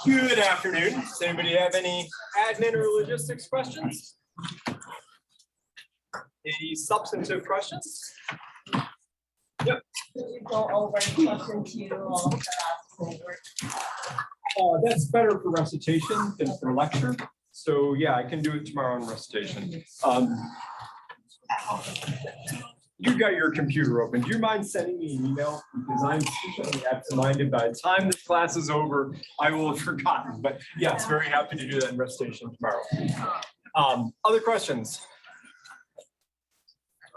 Good afternoon. Does anybody have any admin or logistics questions? Any substantive questions? Yep. We go over question 2 of the homework. That's better for recitation than for lecture. So yeah, I can do it tomorrow in recitation. You got your computer open. Do you mind sending me an email? Because I'm sufficiently absent-minded. By the time this class is over, I will have forgotten. But yes, very happy to do that in recitation tomorrow. Other questions?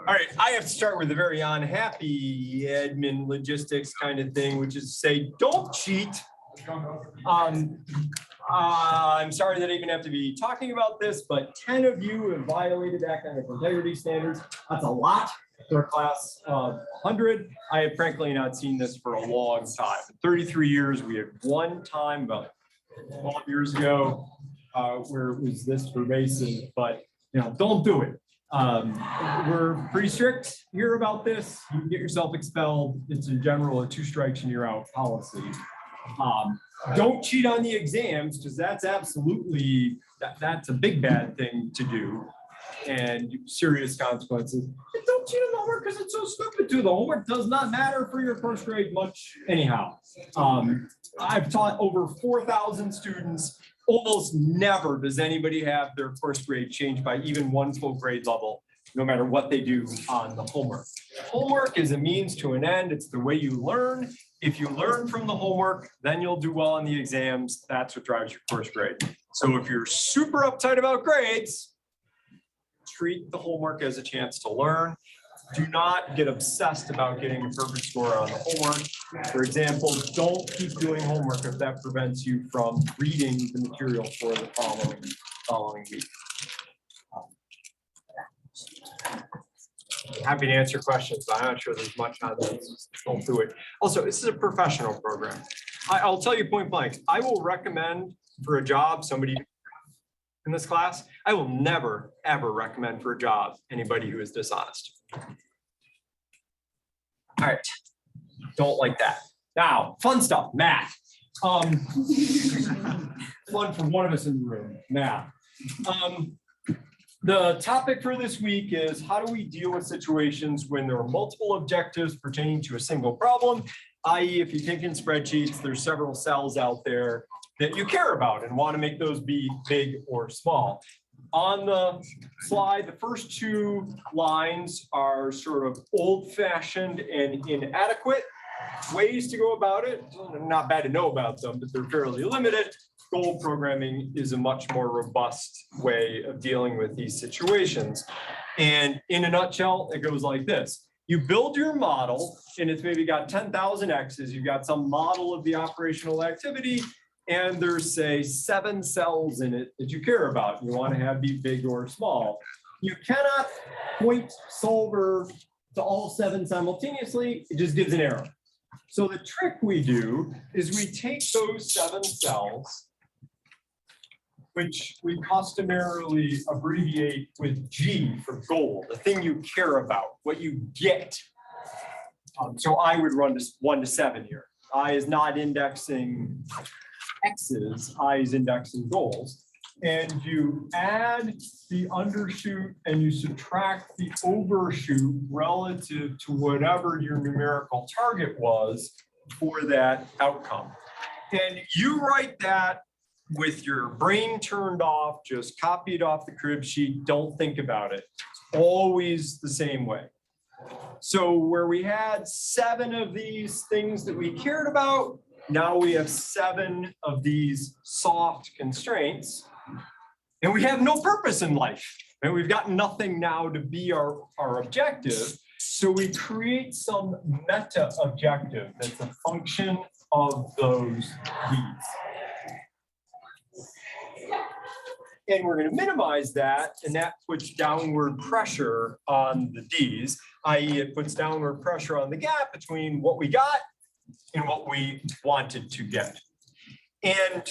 All right, I have to start with a very unhappy admin logistics kind of thing, which is to say, don't cheat. I'm sorry that I even have to be talking about this, but 10 of you have violated academic integrity standards. That's a lot for a class of 100. I have frankly not seen this for a long time. In 33 years, we had one time about 12 years ago where it was this pervasive, but don't do it. We're pretty strict here about this. You can get yourself expelled. It's in general a 2 strikes and you're out policy. Don't cheat on the exams because that's absolutely, that's a big bad thing to do and serious consequences. And don't cheat on the homework because it's so stupid too. The homework does not matter for your first grade much anyhow. I've taught over 4,000 students. Almost never does anybody have their first grade changed by even 1 full grade level, no matter what they do on the homework. Homework is a means to an end. It's the way you learn. If you learn from the homework, then you'll do well on the exams. That's what drives your first grade. So if you're super uptight about grades, treat the homework as a chance to learn. Do not get obsessed about getting a perfect score on the homework. For example, don't keep doing homework if that prevents you from reading the material for the following week. Happy to answer questions. I'm not sure there's much on this. Don't do it. Also, this is a professional program. I'll tell you point blank, I will recommend for a job somebody in this class. I will never, ever recommend for a job anybody who is dishonest. All right. Don't like that. Now, fun stuff, math. Fun for one of us in the room, math. The topic for this week is how do we deal with situations when there are multiple objectives pertaining to a single problem, i.e. if you think in spreadsheets, there's several cells out there that you care about and want to make those be big or small. On the slide, the first 2 lines are sort of old-fashioned and inadequate ways to go about it. Not bad to know about them, but they're fairly limited. Goal programming is a much more robust way of dealing with these situations. And in a nutshell, it goes like this. You build your model, and it's maybe got 10,000 X's. You've got some model of the operational activity, and there's, say, 7 cells in it that you care about. You want to have be big or small. You cannot point solver to all 7 simultaneously. It just gives an error. So the trick we do is we take those 7 cells, which we customarily abbreviate with G for goal, the thing you care about, what you get. So I would run to 1 to 7 here. I is not indexing X's, I is indexing goals. And you add the undershoot and you subtract the overshoot relative to whatever your numerical target was for that outcome. And you write that with your brain turned off, just copy it off the crib sheet, don't think about it. It's always the same way. So where we had 7 of these things that we cared about, now we have 7 of these soft constraints, and we have no purpose in life. And we've got nothing now to be our objective. So we create some meta objective that's a function of those D's. And we're going to minimize that, and that puts downward pressure on the D's, i.e. it puts downward pressure on the gap between what we got and what we wanted to get. And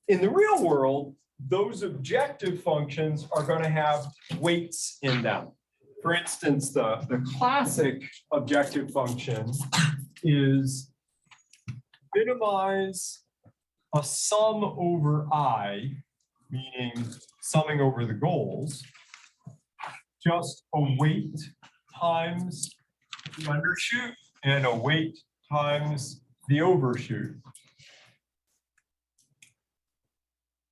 in the real world, those objective functions are going to have weights in them. For instance, the classic objective function is minimize a sum over I, meaning summing over the goals, just a weight times the undershoot and a weight times the overshoot.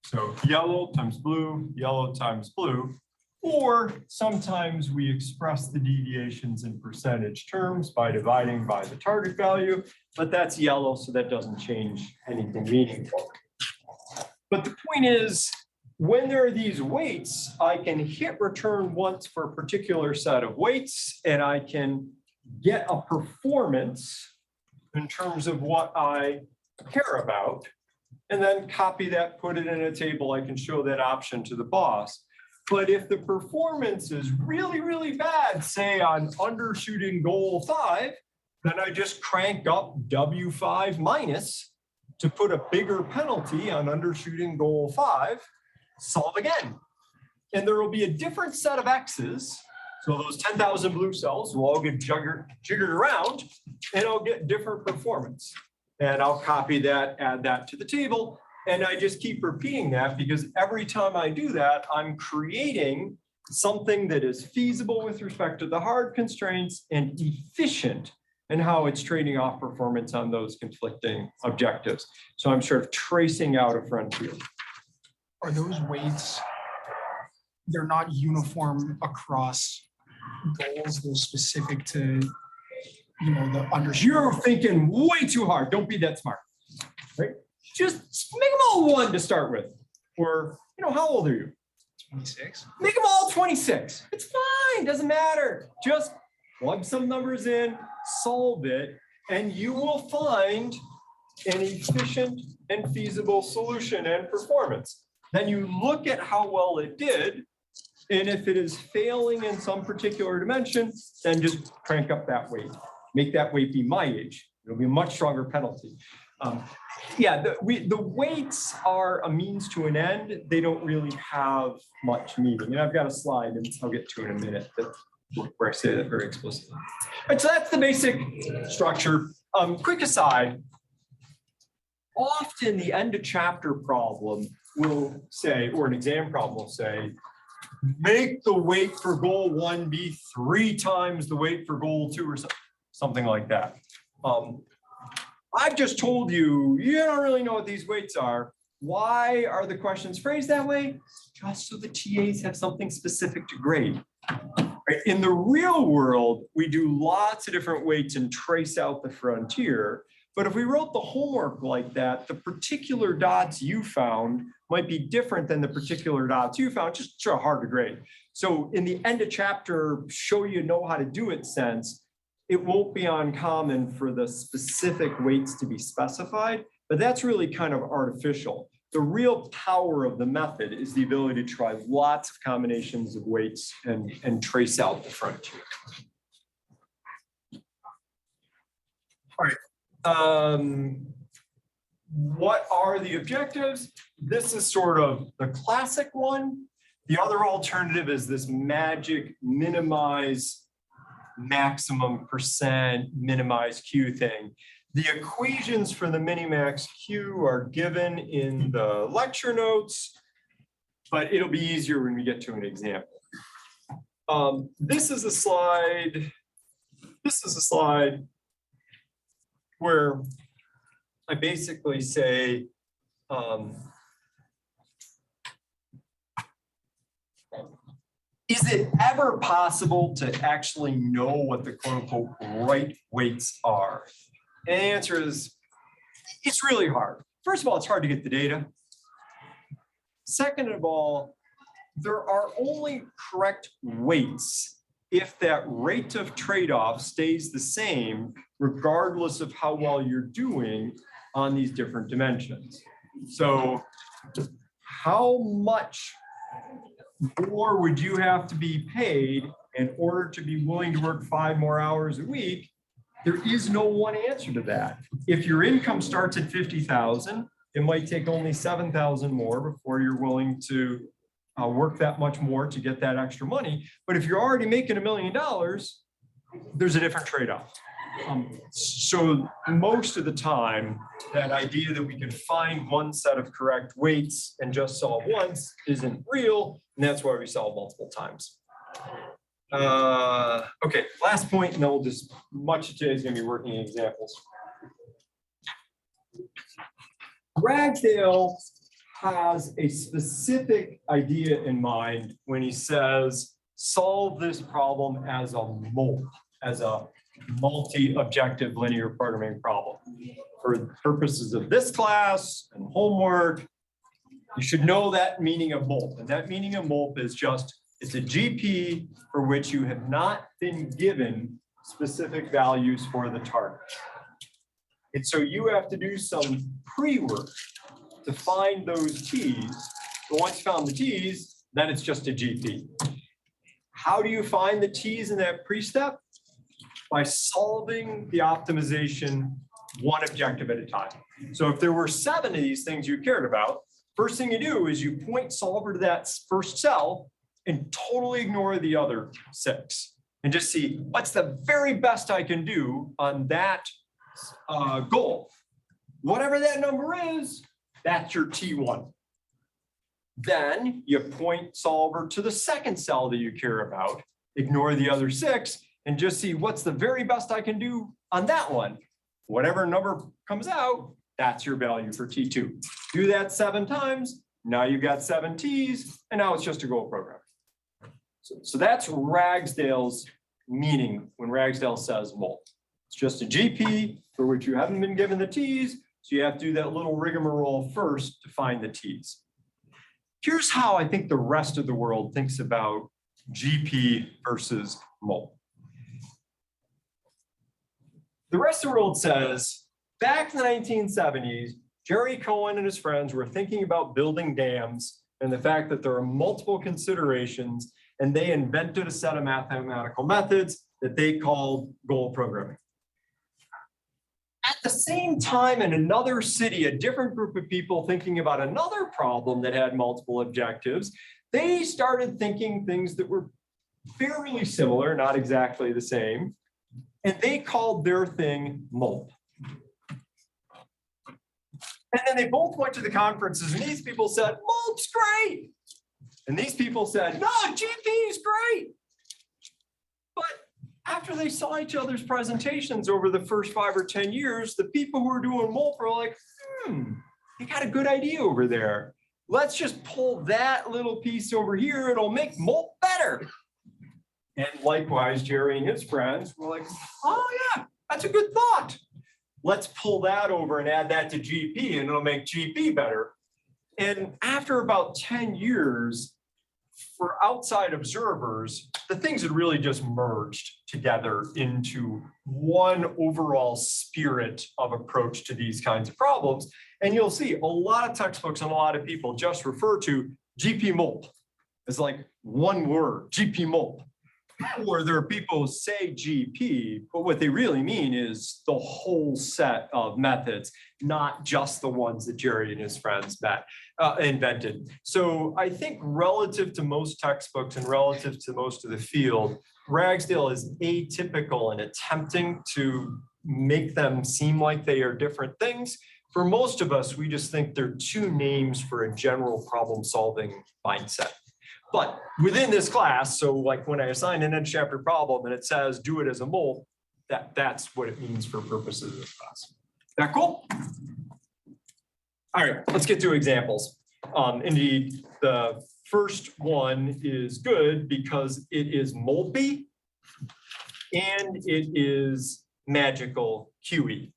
So yellow times blue, or sometimes we express the deviations in percentage terms by dividing by the target value, but that's yellow, so that doesn't change anything meaningful. But the point is, when there are these weights, I can hit return once for a particular set of weights, and I can get a performance in terms of what I care about, and then copy that, put it in a table. I can show that option to the boss. But if the performance is really, really bad, say on undershooting goal 5, then I just crank up W5 minus to put a bigger penalty on undershooting goal 5, solve again. And there will be a different set of X's. So those 10,000 blue cells will all get jiggered around, and I'll get different performance. And I'll copy that, add that to the table. And I just keep repeating that because every time I do that, I'm creating something that is feasible with respect to the hard constraints and efficient in how it's trading off performance on those conflicting objectives. So I'm sort of tracing out a frontier. Are those weights, they're not uniform across goals, they're specific to, you know, the undershoot? You're thinking way too hard. Don't be that smart, right? Just make them all 1 to start with. Or, you know, how old are you? 26. Make them all 26. It's fine, doesn't matter. Just plug some numbers in, solve it, and you will find an efficient and feasible solution and performance. Then you look at how well it did, and if it is failing in some particular dimension, then just crank up that weight. Make that weight be my age. It'll be a much stronger penalty. Yeah, the weights are a means to an end. They don't really have much meaning. And I've got a slide, and I'll get to in a minute, where I say that very explicitly. All right, so that's the basic structure. Quick aside, often the end of chapter problem will say, or an exam problem will say, make the weight for goal 1 be 3 times the weight for goal 2 or something like that. I've just told you, you don't really know what these weights are. Why are the questions phrased that way? Just so the TAs have something specific to grade. Right? In the real world, we do lots of different weights and trace out the frontier. But if we wrote the homework like that, the particular dots you found might be different than the particular dots you found, just sort of hard to grade. So in the end of chapter, show you know how to do it sense, it won't be uncommon for the specific weights to be specified, but that's really kind of artificial. The real power of the method is the ability to try lots of combinations of weights and trace out the frontier. All right. What are the objectives? This is sort of the classic one. The other alternative is this magic minimize maximum percent minimize Q thing. The equations for the minimax Q are given in the lecture notes, but it'll be easier when we get to an example. This is a slide where I basically say, is it ever possible to actually know what the quote unquote right weights are? And the answer is, it's really hard. First of all, it's hard to get the data. Second of all, there are only correct weights if that rate of trade-off stays the same, regardless of how well you're doing on these different dimensions. So how much more would you have to be paid in order to be willing to work 5 more hours a week? There is no one answer to that. If your income starts at 50,000, it might take only 7,000 more before you're willing to work that much more to get that extra money. But if you're already making $1 million, there's a different trade-off. So most of the time, that idea that we can find one set of correct weights and just solve once isn't real, and that's why we solve multiple times. Okay, last point, and then we'll just, much of today is gonna be working examples. Ragsdale has a specific idea in mind when he says, solve this problem as a MOLP, as a multi-objective linear programming problem. For the purposes of this class and homework, you should know that meaning of MOLP. And that meaning of MOLP is just, it's a GP for which you have not been given specific values for the target. And so you have to do some pre-work to find those T's. But once you found the T's, then it's just a GP. How do you find the T's in that pre-step? By solving the optimization one objective at a time. So if there were 7 of these things you cared about, first thing you do is you point solver to that first cell and totally ignore the other 6 and just see what's the very best I can do on that goal. Whatever that number is, that's your T1. Then you point solver to the second cell that you care about, ignore the other 6, and just see what's the very best I can do on that one. Whatever number comes out, that's your value for T2. Do that 7 times, now you've got 7 T's, and now it's just a goal program. So that's Ragsdale's meaning when Ragsdale says MOLP. It's just a GP for which you haven't been given the T's, so you have to do that little rigmarole first to find the T's. Here's how I think the rest of the world thinks about GP versus MOLP. The rest of the world says, back in the 1970s, Jerry Cohen and his friends were thinking about building dams and the fact that there are multiple considerations, and they invented a set of mathematical methods that they called goal programming. At the same time, in another city, a different group of people thinking about another problem that had multiple objectives, they started thinking things that were fairly similar, not exactly the same, and they called their thing MOLP. And then they both went to the conferences, and these people said, MOLP's great. And these people said, no, GP is great. But after they saw each other's presentations over the first 5 or 10 years, the people who were doing MOLP were like, you got a good idea over there. Let's just pull that little piece over here. It'll make MOLP better. And likewise, Jerry and his friends were like, oh yeah, that's a good thought. Let's pull that over and add that to GP, and it'll make GP better. And after about 10 years, for outside observers, the things had really just merged together into one overall spirit of approach to these kinds of problems. And you'll see a lot of textbooks and a lot of people just refer to GP MOLP as like one word, GP MOLP. Or there are people who say GP, but what they really mean is the whole set of methods, not just the ones that Jerry and his friends invented. So I think relative to most textbooks and relative to most of the field, Ragsdale is atypical in attempting to make them seem like they are different things. For most of us, we just think they're 2 names for a general problem-solving mindset. But within this class, so like when I assign an end chapter problem and it says do it as a MOLP, that's what it means for purposes of this class. That cool? All right, let's get to examples. Indeed, the first one is good because it is MOLPy and it is magical QE,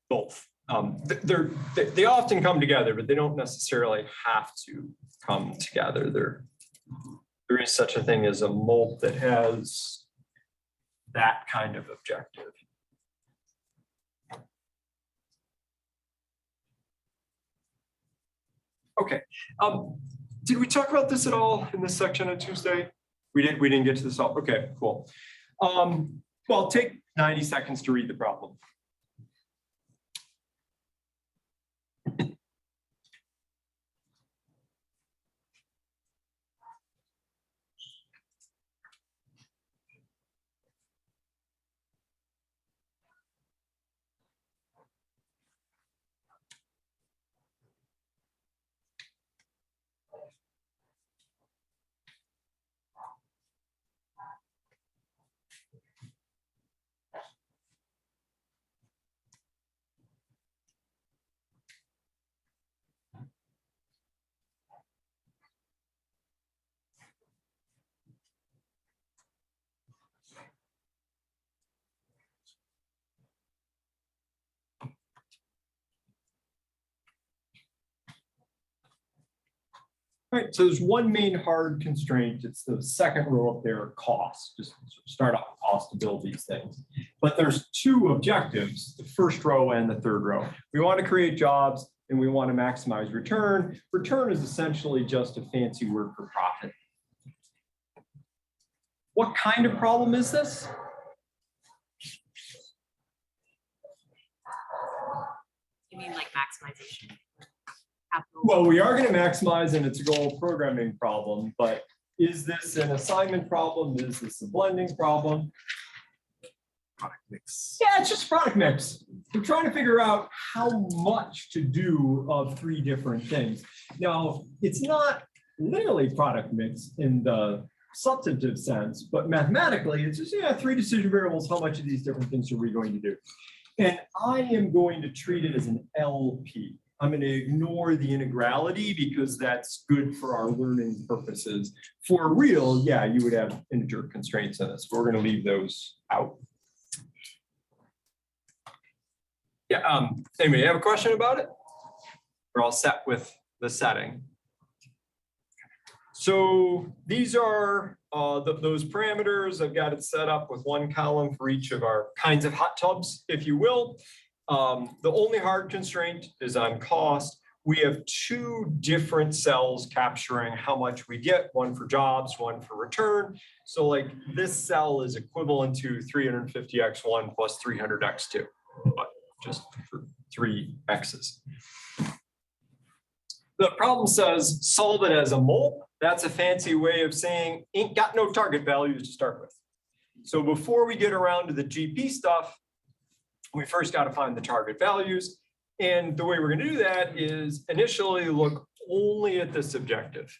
both. They often come together, but they don't necessarily have to come together. There is such a thing as a MOLP that has that kind of objective. Okay, did we talk about this at all in this section on Tuesday? We didn't get to this all. Okay, cool. Well, take 90 seconds to read the problem. Right, so there's one main hard constraint. It's the second row up there, cost. Just start off cost to build these things. But there's two objectives, the first row and the third row. We want to create jobs and we want to maximize return. Return is essentially just a fancy word for profit. What kind of problem is this? You mean like maximization? Capital. Well, we are going to maximize and it's a goal programming problem, but is this an assignment problem? Is this a blending problem? Product mix. Yeah, it's just product mix. We're trying to figure out how much to do of three different things. Now, it's not literally product mix in the substantive sense, but mathematically, it's just, yeah, three decision variables. How much of these different things are we going to do? And I am going to treat it as an LP. I'm going to ignore the integrality because that's good for our learning purposes. For real, yeah, you would have integer constraints in this, but we're going to leave those out. Yeah, anybody have a question about it? We're all set with the setting. So these are those parameters. I've got it set up with one column for each of our kinds of hot tubs, if you will. The only hard constraint is on cost. We have two different cells capturing how much we get, one for jobs, one for return. So like this cell is equivalent to 350x1 plus 300x2, but just for 3 x's. The problem says solve it as a mole. That's a fancy way of saying ain't got no target values to start with. So before we get around to the GP stuff, we first got to find the target values. And the way we're going to do that is initially look only at this objective.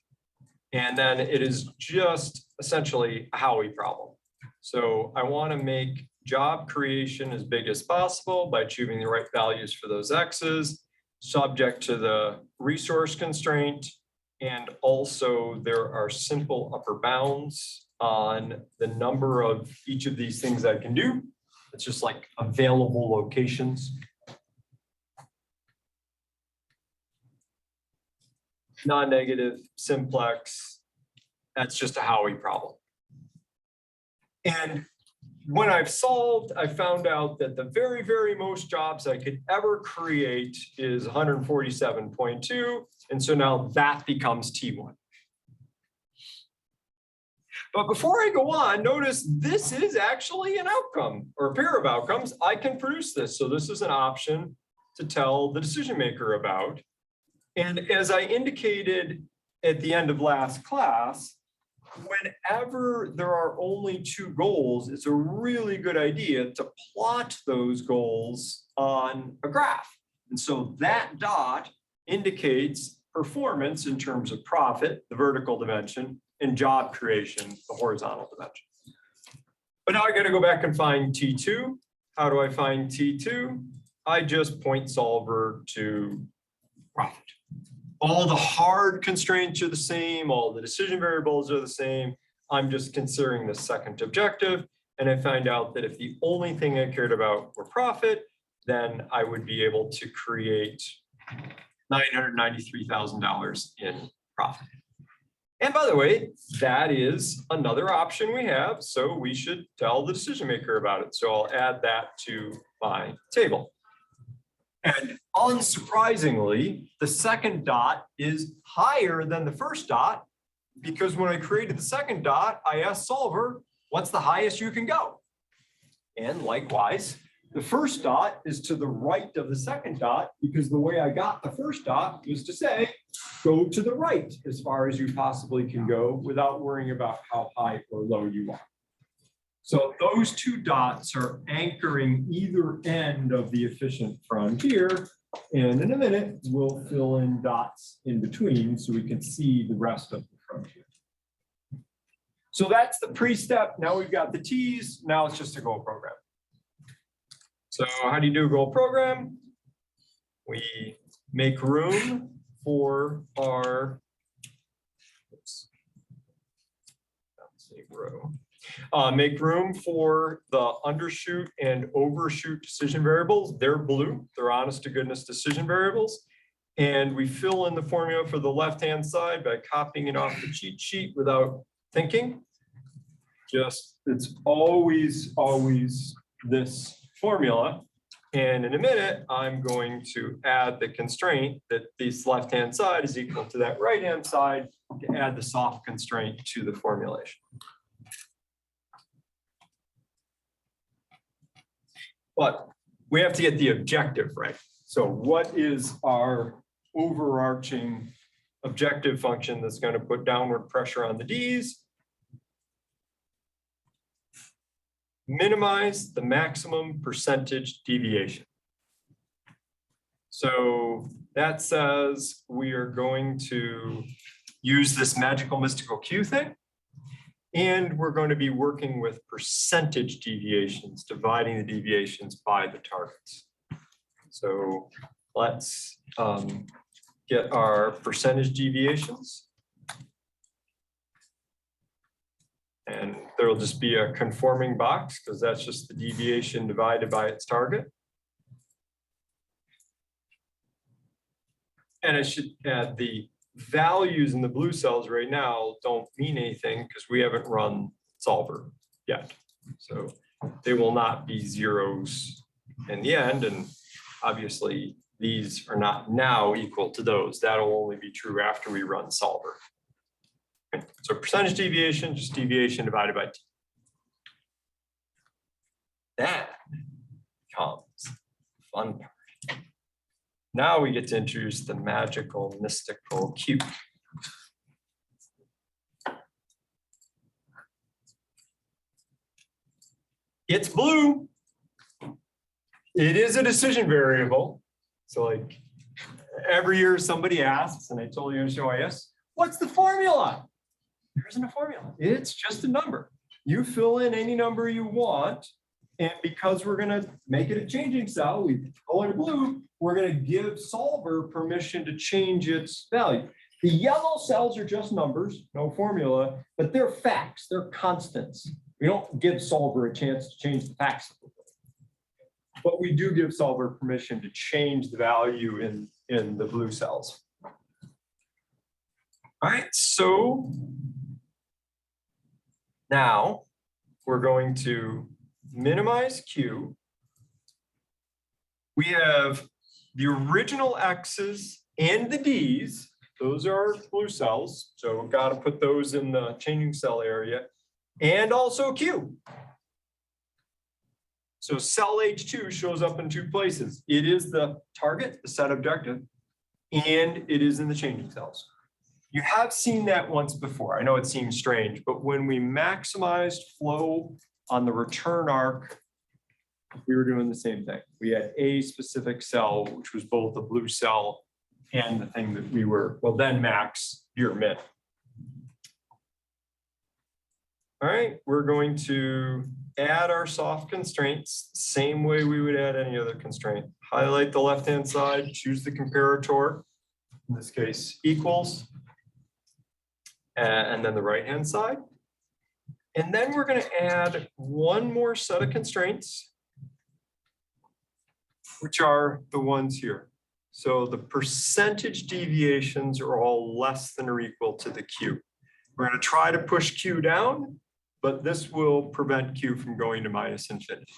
And then it is just essentially a Howey problem. So I want to make job creation as big as possible by choosing the right values for those X's, subject to the resource constraint. And also there are simple upper bounds on the number of each of these things I can do. It's just like available locations. Non-negative, simplex, that's just a Howey problem. And when I've solved, I found out that the very, very most jobs I could ever create is 147.2. And so now that becomes T1. But before I go on, notice this is actually an outcome or a pair of outcomes. I can produce this. So this is an option to tell the decision maker about. And as I indicated at the end of last class, whenever there are only two goals, it's a really good idea to plot those goals on a graph. And so that dot indicates performance in terms of profit, the vertical dimension, and job creation, the horizontal dimension. But now I got to go back and find T2. How do I find T2? I just point solver to profit. All the hard constraints are the same. All the decision variables are the same. I'm just considering the second objective. And I find out that if the only thing I cared about were profit, then I would be able to create $993,000 in profit. And by the way, that is another option we have. So we should tell the decision maker about it. So I'll add that to my table. And unsurprisingly, the second dot is higher than the first dot because when I created the second dot, I asked solver, what's the highest you can go? And likewise, the first dot is to the right of the second dot because the way I got the first dot was to say, go to the right as far as you possibly can go without worrying about how high or low you are. So those two dots are anchoring either end of the efficient frontier. And in a minute, we'll fill in dots in between so we can see the rest of the frontier. So that's the pre-step. Now we've got the T's. Now it's just a goal program. So how do you do a goal program? We make room for our, oops, that's a row. Make room for the undershoot and overshoot decision variables. They're blue. They're honest to goodness decision variables. And we fill in the formula for the left-hand side by copying it off the cheat sheet without thinking. Just, it's always this formula. And in a minute, I'm going to add the constraint that this left-hand side is equal to that right-hand side to add the soft constraint to the formulation. But we have to get the objective right. So what is our overarching objective function that's going to put downward pressure on the Ds? Minimize the maximum percentage deviation. So that says we are going to use this magical mystical Q thing. And we're going to be working with percentage deviations, dividing the deviations by the targets. So let's get our percentage deviations. And there will just be a conforming box because that's just the deviation divided by its target. And I should add the values in the blue cells right now don't mean anything because we haven't run solver yet. So they will not be zeros in the end. And obviously these are not now equal to those. That'll only be true after we run solver. Okay. So percentage deviation, just deviation divided by T. Then comes the fun part. Now we get to introduce the magical, mystical Q. It's blue. It is a decision variable. So like every year somebody asks, and I told you in SOIS, what's the formula? There isn't a formula. It's just a number. You fill in any number you want. And because we're going to make it a changing cell, we color it blue, we're going to give solver permission to change its value. The yellow cells are just numbers, no formula, but they're facts, they're constants. We don't give solver a chance to change the facts. But we do give solver permission to change the value in the blue cells. All right, so now we're going to minimize Q. We have the original X's and the D's. Those are blue cells. So we've got to put those in the changing cell area. And also Q. So cell H2 shows up in two places. It is the target, the set objective, and it is in the changing cells. You have seen that once before. I know it seems strange, but when we maximized flow on the return arc, we were doing the same thing. We had a specific cell, which was both the blue cell and the thing that we were, well, then max, your min. All right, we're going to add our soft constraints, same way we would add any other constraint. Highlight the left-hand side, choose the comparator, in this case equals, and then the right-hand side. And then we're going to add one more set of constraints, which are the ones here. So the percentage deviations are all less than or equal to the Q. We're going to try to push Q down, but this will prevent Q from going to minus infinity.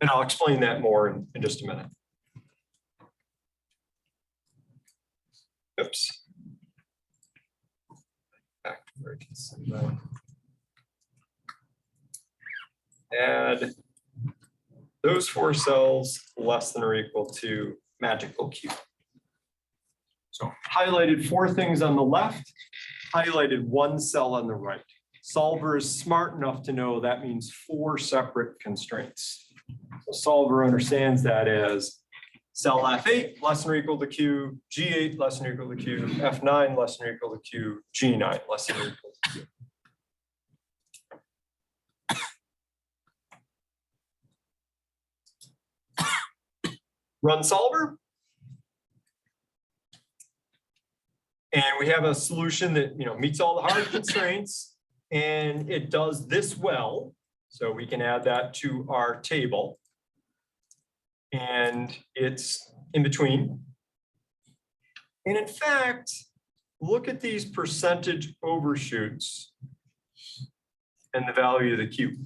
And I'll explain that more in just a minute. Oops. Back to where I can see that. Add those four cells less than or equal to magical Q. So highlighted four things on the left, highlighted one cell on the right. Solver is smart enough to know that means four separate constraints. So solver understands that as cell F8 less than or equal to Q, G8 less than or equal to Q, F9 less than or equal to Q, G9 less than or equal to Q. Run solver. And we have a solution that meets all the hard constraints, and it does this well. So we can add that to our table. And it's in between. And in fact, look at these percentage overshoots and the value of the Q.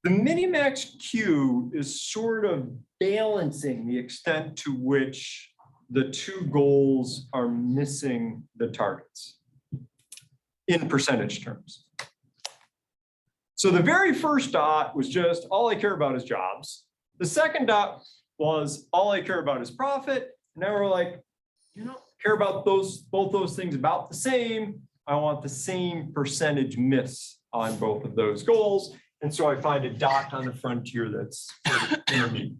The minimax Q is sort of balancing the extent to which the two goals are missing the targets in percentage terms. So the very first dot was just all I care about is jobs. The second dot was all I care about is profit. And now we're like, care about both those things about the same. I want the same percentage miss on both of those goals. And so I find a dot on the frontier that's intermediate.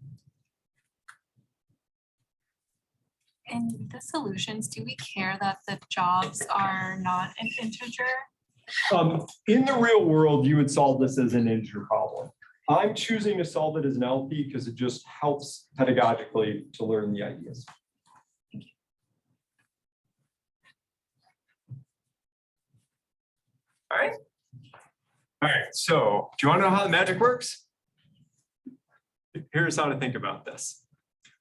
In the solutions, do we care that the jobs are not an integer? In the real world, you would solve this as an integer problem. I'm choosing to solve it as an LP because it just helps pedagogically to learn the ideas. All right. All right, so do you want to know how the magic works? Here's how to think about this.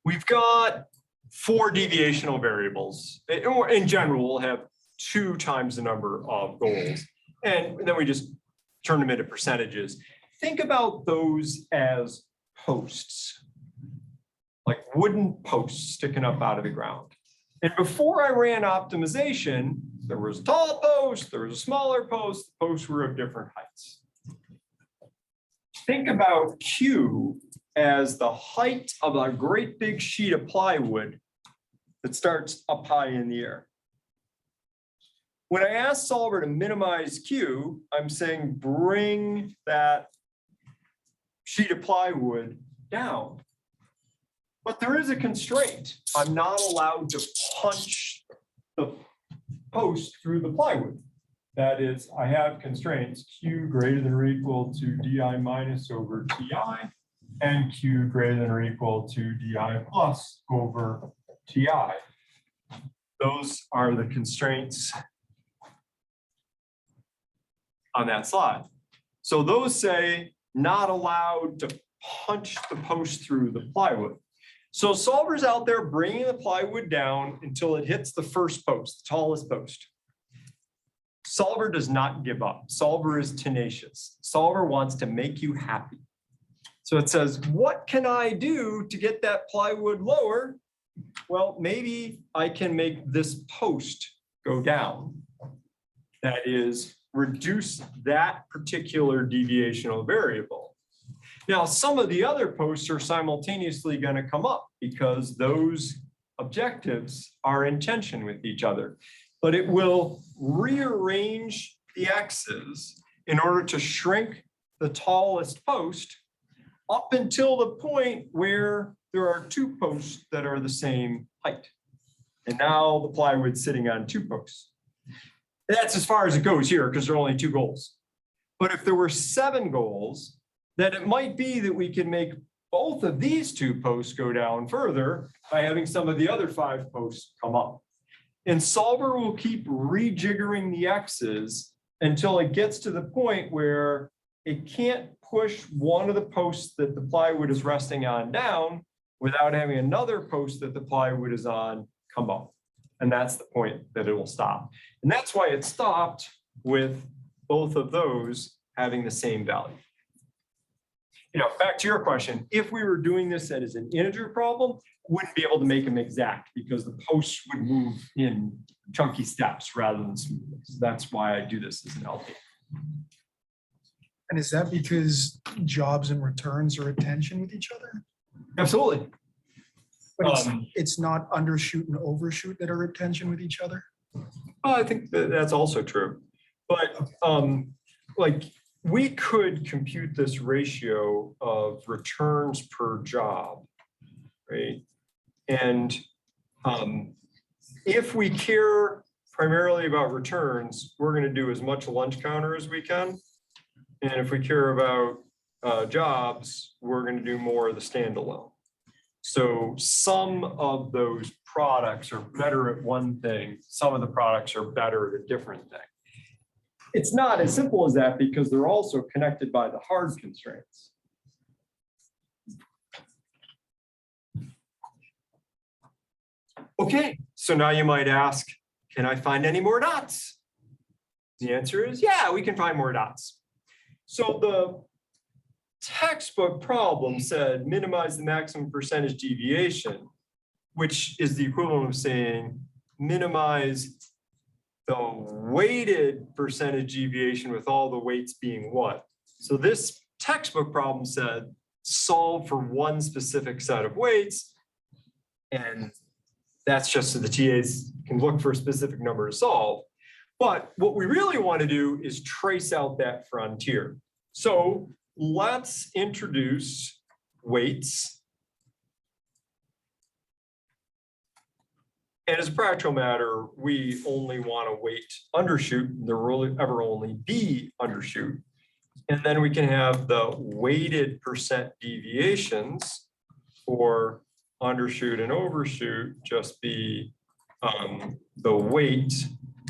We've got 4 deviational variables. In general, we'll have 2 times the number of goals. And then we just turn them into percentages. Think about those as posts, like wooden posts sticking up out of the ground. And before I ran optimization, there was a tall post, there was a smaller post, the posts were of different heights. Think about Q as the height of a great big sheet of plywood that starts up high in the air. When I ask Solver to minimize Q, I'm saying bring that sheet of plywood down. But there is a constraint. I'm not allowed to punch the post through the plywood. That is, I have constraints Q greater than or equal to DI minus over TI and Q greater than or equal to DI plus over TI. Those are the constraints on that slide. So those say not allowed to punch the post through the plywood. So Solver's out there bringing the plywood down until it hits the first post, the tallest post. Solver does not give up. Solver is tenacious. Solver wants to make you happy. So it says, what can I do to get that plywood lower? Well, maybe I can make this post go down. That is, reduce that particular deviational variable. Now, some of the other posts are simultaneously going to come up because those objectives are in tension with each other. But it will rearrange the X's in order to shrink the tallest post up until the point where there are 2 posts that are the same height. And now the plywood's sitting on 2 posts. That's as far as it goes here because there are only 2 goals. But if there were 7 goals, then it might be that we can make both of these 2 posts go down further by having some of the other 5 posts come up. And Solver will keep rejiggering the X's until it gets to the point where it can't push one of the posts that the plywood is resting on down without having another post that the plywood is on come up. And that's the point that it will stop. And that's why it stopped with both of those having the same value. Back to your question, if we were doing this as an integer problem, wouldn't be able to make them exact because the posts would move in chunky steps rather than smoothly. So that's why I do this as an LP. And is that because jobs and returns are at tension with each other? Absolutely. But it's not undershoot and overshoot that are at tension with each other? I think that's also true. But like we could compute this ratio of returns per job, right? And if we care primarily about returns, we're going to do as much lunch counter as we can. And if we care about jobs, we're going to do more of the standalone. So some of those products are better at one thing. Some of the products are better at a different thing. It's not as simple as that because they're also connected by the hard constraints. Okay, so now you might ask, can I find any more dots? The answer is, yeah, we can find more dots. So the textbook problem said minimize the maximum percentage deviation, which is the equivalent of saying minimize the weighted percentage deviation with all the weights being what? So this textbook problem said solve for one specific set of weights. And that's just so the TAs can look for a specific number to solve. But what we really want to do is trace out that frontier. So let's introduce weights. And as a practical matter, we only want to weight undershoot. There will ever only be undershoot. And then we can have the weighted percent deviations for undershoot and overshoot just be the weight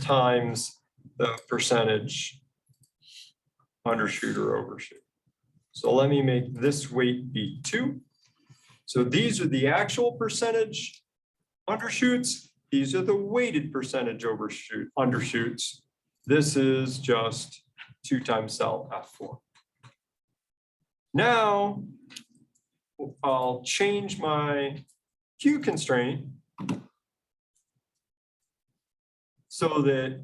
times the percentage undershoot or overshoot. So let me make this weight be 2. So these are the actual percentage undershoots. These are the weighted percentage undershoots. This is just 2 times cell F4. Now I'll change my Q constraint so that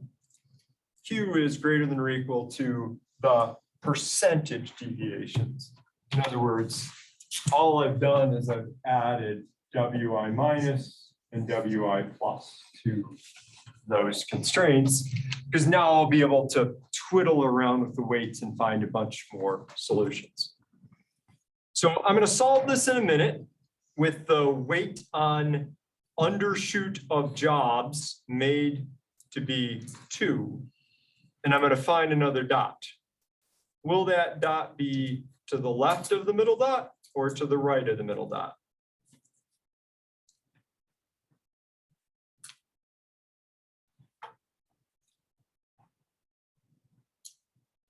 Q is greater than or equal to the percentage deviations. In other words, all I've done is I've added WI minus and WI plus to those constraints, because now I'll be able to twiddle around with the weights and find a bunch more solutions. So I'm going to solve this in a minute with the weight on undershoot of jobs made to be 2. And I'm going to find another dot. Will that dot be to the left of the middle dot or to the right of the middle dot?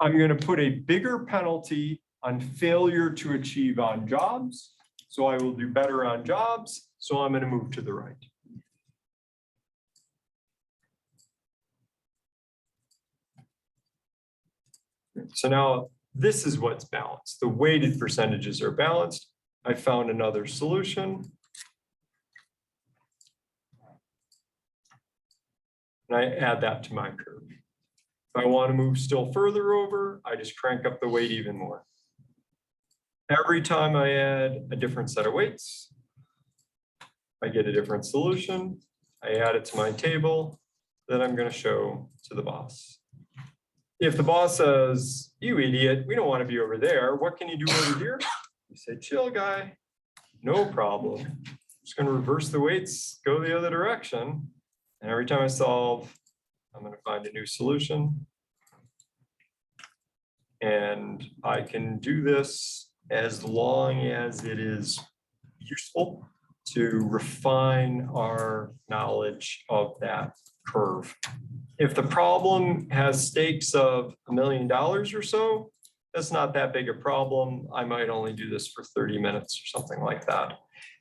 I'm going to put a bigger penalty on failure to achieve on jobs. So I will do better on jobs. So I'm going to move to the right. So now this is what's balanced. The weighted percentages are balanced. I found another solution. And I add that to my curve. If I want to move still further over, I just crank up the weight even more. Every time I add a different set of weights, I get a different solution. I add it to my table, then I'm going to show to the boss. If the boss says, you idiot, we don't want to be over there, what can you do over here? You say, chill, guy, no problem. I'm just going to reverse the weights, go the other direction. And every time I solve, I'm going to find a new solution. And I can do this as long as it is useful to refine our knowledge of that curve. If the problem has stakes of $1 million or so, that's not that big a problem. I might only do this for 30 minutes or something like that.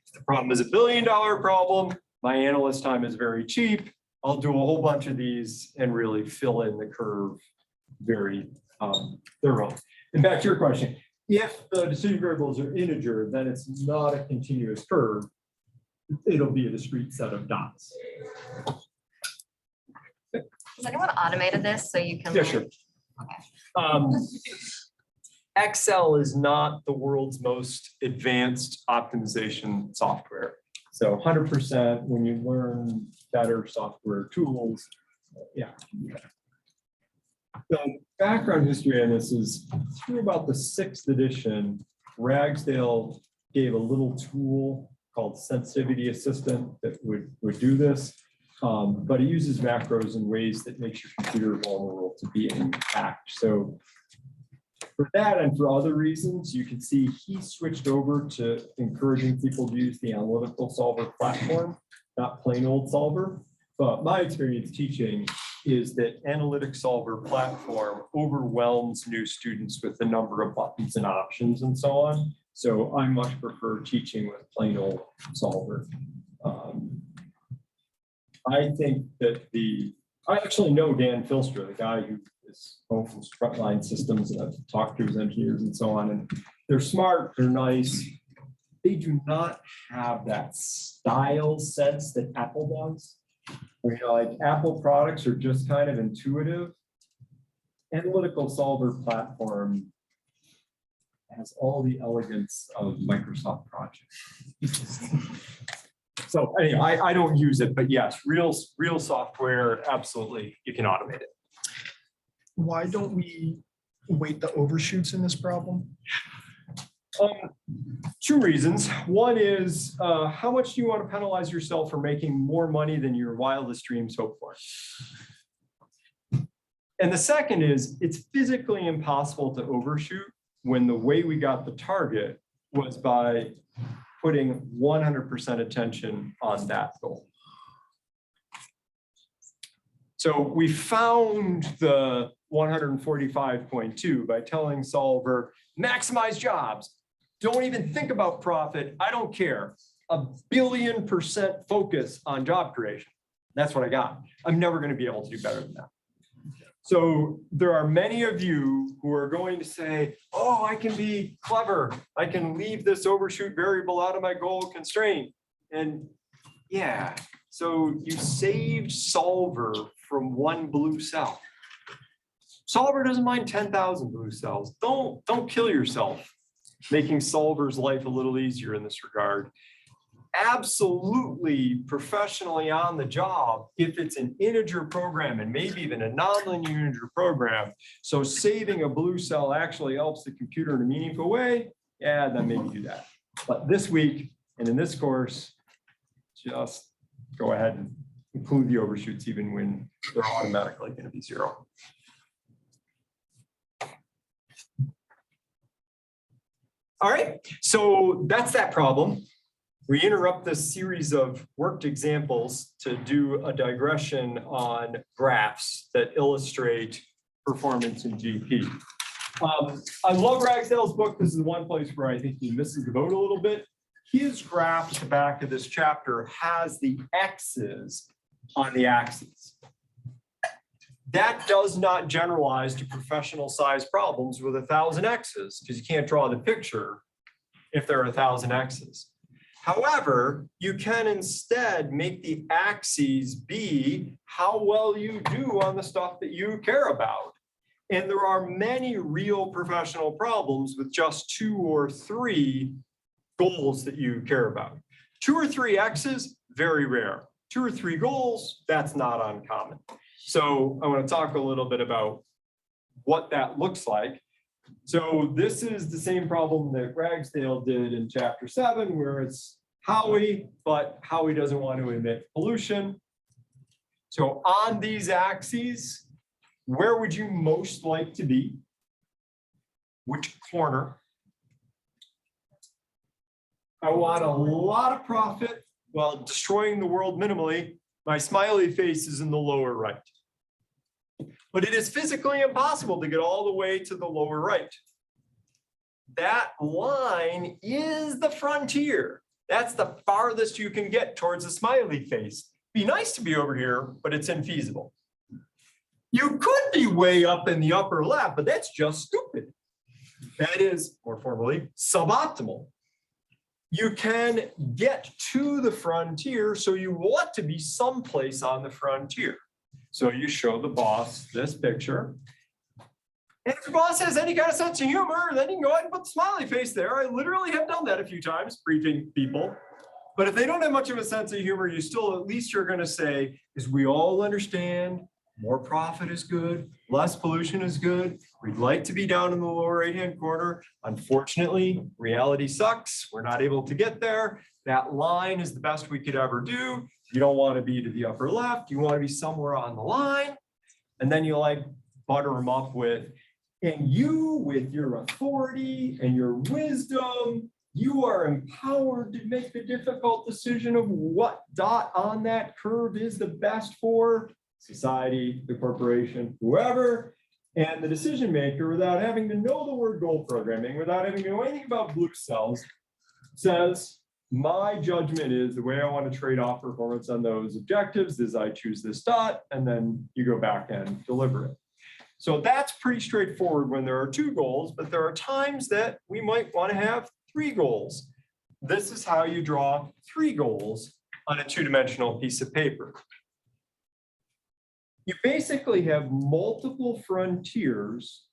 If the problem is $1 billion problem, my analyst time is very cheap. I'll do a whole bunch of these and really fill in the curve very thoroughly. And back to your question, if the decision variables are integer, then it's not a continuous curve. It'll be a discrete set of dots. Has anyone automated this so you can? Yeah, sure. Excel is not the world's most advanced optimization software. So 100% when you learn better software tools, yeah. The background history on this is through about the 6th edition, Ragsdale gave a little tool called Sensitivity Assistant that would do this. But it uses macros in ways that makes your computer vulnerable to being hacked. So for that and for other reasons, you can see he switched over to encouraging people to use the analytical solver platform, not plain old solver. But my experience teaching is that analytic solver platform overwhelms new students with the number of buttons and options and so on. So I much prefer teaching with plain old solver. I think that I actually know Dan Filstra, the guy who is home from Frontline Systems, and I've talked to his engineers and so on, and they're smart, they're nice. They do not have that style sense that Apple does. Where, like Apple products are just kind of intuitive. Analytical Solver platform has all the elegance of Microsoft projects. So anyway, I don't use it, but yes, real software, absolutely, you can automate it. Why don't we weight the overshoots in this problem? Two reasons. One is, how much do you want to penalize yourself for making more money than your wildest dreams hope for? And the second is, it's physically impossible to overshoot when the way we got the target was by putting 100% attention on that goal. So we found the 145.2 by telling Solver, maximize jobs. Don't even think about profit. I don't care. 1 billion% focus on job creation. That's what I got. I'm never going to be able to do better than that. So there are many of you who are going to say, oh, I can be clever. I can leave this overshoot variable out of my goal constraint. And yeah, so you saved Solver from 1 blue cell. Solver doesn't mind 10,000 blue cells. Don't kill yourself making Solver's life a little easier in this regard. Absolutely professionally on the job if it's an integer program and maybe even a nonlinear integer program. So saving a blue cell actually helps the computer in a meaningful way. Yeah, then maybe do that. But this week and in this course, just go ahead and include the overshoots even when they're automatically going to be 0. All right, so that's that problem. We interrupt this series of worked examples to do a digression on graphs that illustrate performance in GP. I love Ragsdale's book. This is one place where I think he misses the boat a little bit. His graph at the back of this chapter has the X's on the axes. That does not generalize to professional size problems with 1,000 X's because you can't draw the picture if there are 1,000 X's. However, you can instead make the axes be how well you do on the stuff that you care about. And there are many real professional problems with just 2 or 3 goals that you care about. 2 or 3 X's, very rare. 2 or 3 goals, that's not uncommon. So I want to talk a little bit about what that looks like. So this is the same problem that Ragsdale did in chapter 7, where it's Howie, but Howie doesn't want to emit pollution. So on these axes, where would you most like to be? Which corner? I want a lot of profit while destroying the world minimally. My smiley face is in the lower right. But it is physically impossible to get all the way to the lower right. That line is the frontier. That's the farthest you can get towards a smiley face. Be nice to be over here, but it's infeasible. You could be way up in the upper left, but that's just stupid. That is, more formally, suboptimal. You can get to the frontier, so you want to be someplace on the frontier. So you show the boss this picture. And if the boss has any kind of sense of humor, then you can go ahead and put the smiley face there. I literally have done that a few times, briefing people. But if they don't have much of a sense of humor, you still, at least you're going to say, is we all understand more profit is good, less pollution is good. We'd like to be down in the lower right-hand corner. Unfortunately, reality sucks. We're not able to get there. That line is the best we could ever do. You don't want to be to the upper left. You want to be somewhere on the line. And then you like butter them up with, and you with your authority and your wisdom, you are empowered to make the difficult decision of what dot on that curve is the best for society, the corporation, whoever, and the decision maker, without having to know the word goal programming, without having to know anything about blue cells, says, my judgment is the way I want to trade off performance on those objectives is I choose this dot and then you go back and deliver it. So that's pretty straightforward when there are 2 goals, but there are times that we might want to have 3 goals. This is how you draw 3 goals on a 2-dimensional piece of paper. You basically have multiple frontiers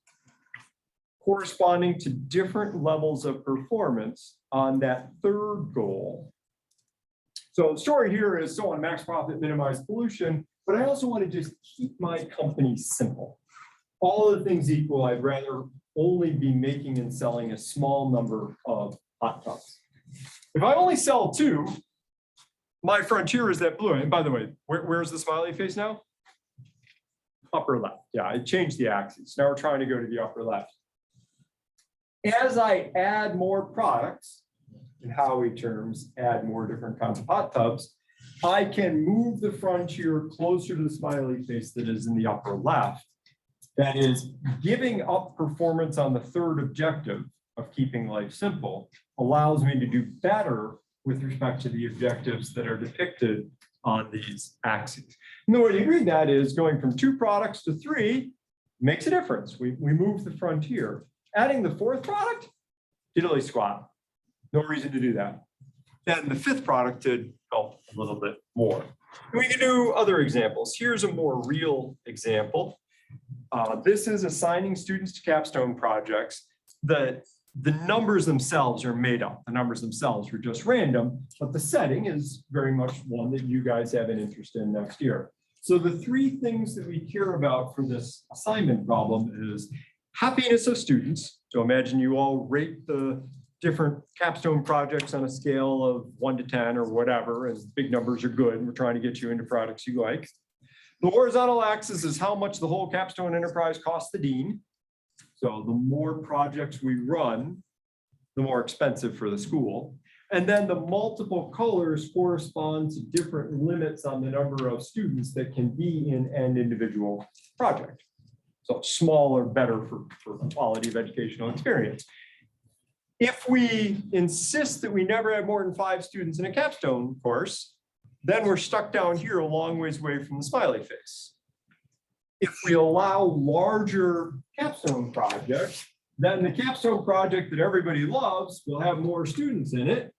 corresponding to different levels of performance on that 3rd goal. So the story here is so on max profit, minimize pollution, but I also want to just keep my company simple. All of the things equal, I'd rather only be making and selling a small number of hot tubs. If I only sell 2, my frontier is that blue. And by the way, where's the smiley face now? Upper left. Yeah, I changed the axis. Now we're trying to go to the upper left. As I add more products, in Howie terms, add more different kinds of hot tubs, I can move the frontier closer to the smiley face that is in the upper left. That is giving up performance on the 3rd objective of keeping life simple allows me to do better with respect to the objectives that are depicted on these axes. And the way you read that is going from 2 products to 3 makes a difference. We move the frontier. Adding the 4th product, diddly squat. No reason to do that. Then the 5th product did help a little bit more. And we can do other examples. Here's a more real example. This is assigning students to capstone projects. The numbers themselves are made up. The numbers themselves are just random, but the setting is very much one that you guys have an interest in next year. So the 3 things that we care about for this assignment problem is happiness of students. So imagine you all rate the different capstone projects on a scale of 1 to 10 or whatever, as big numbers are good, and we're trying to get you into products you like. The horizontal axis is how much the whole capstone enterprise costs the dean. So the more projects we run, the more expensive for the school. And then the multiple colors correspond to different limits on the number of students that can be in an individual project. So smaller, better for quality of educational experience. If we insist that we never have more than 5 students in a capstone course, then we're stuck down here a long ways away from the smiley face. If we allow larger capstone projects, then the capstone project that everybody loves will have more students in it.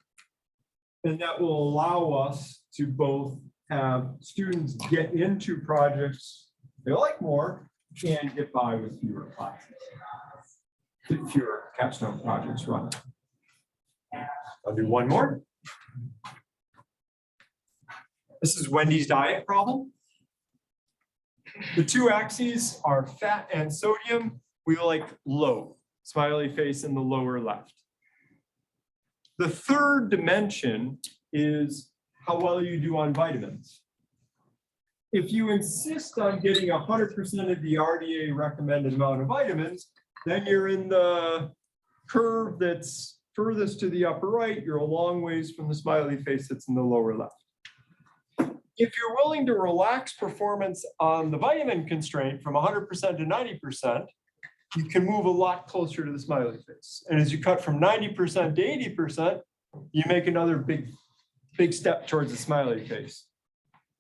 And that will allow us to both have students get into projects they like more and get by with fewer classes. Fewer capstone projects run. I'll do one more. This is Wendy's diet problem. The 2 axes are fat and sodium. We like low, smiley face in the lower left. The 3rd dimension is how well you do on vitamins. If you insist on getting 100% of the RDA recommended amount of vitamins, then you're in the curve that's furthest to the upper right. You're a long ways from the smiley face that's in the lower left. If you're willing to relax performance on the vitamin constraint from 100% to 90%, you can move a lot closer to the smiley face. And as you cut from 90% to 80%, you make another big step towards the smiley face.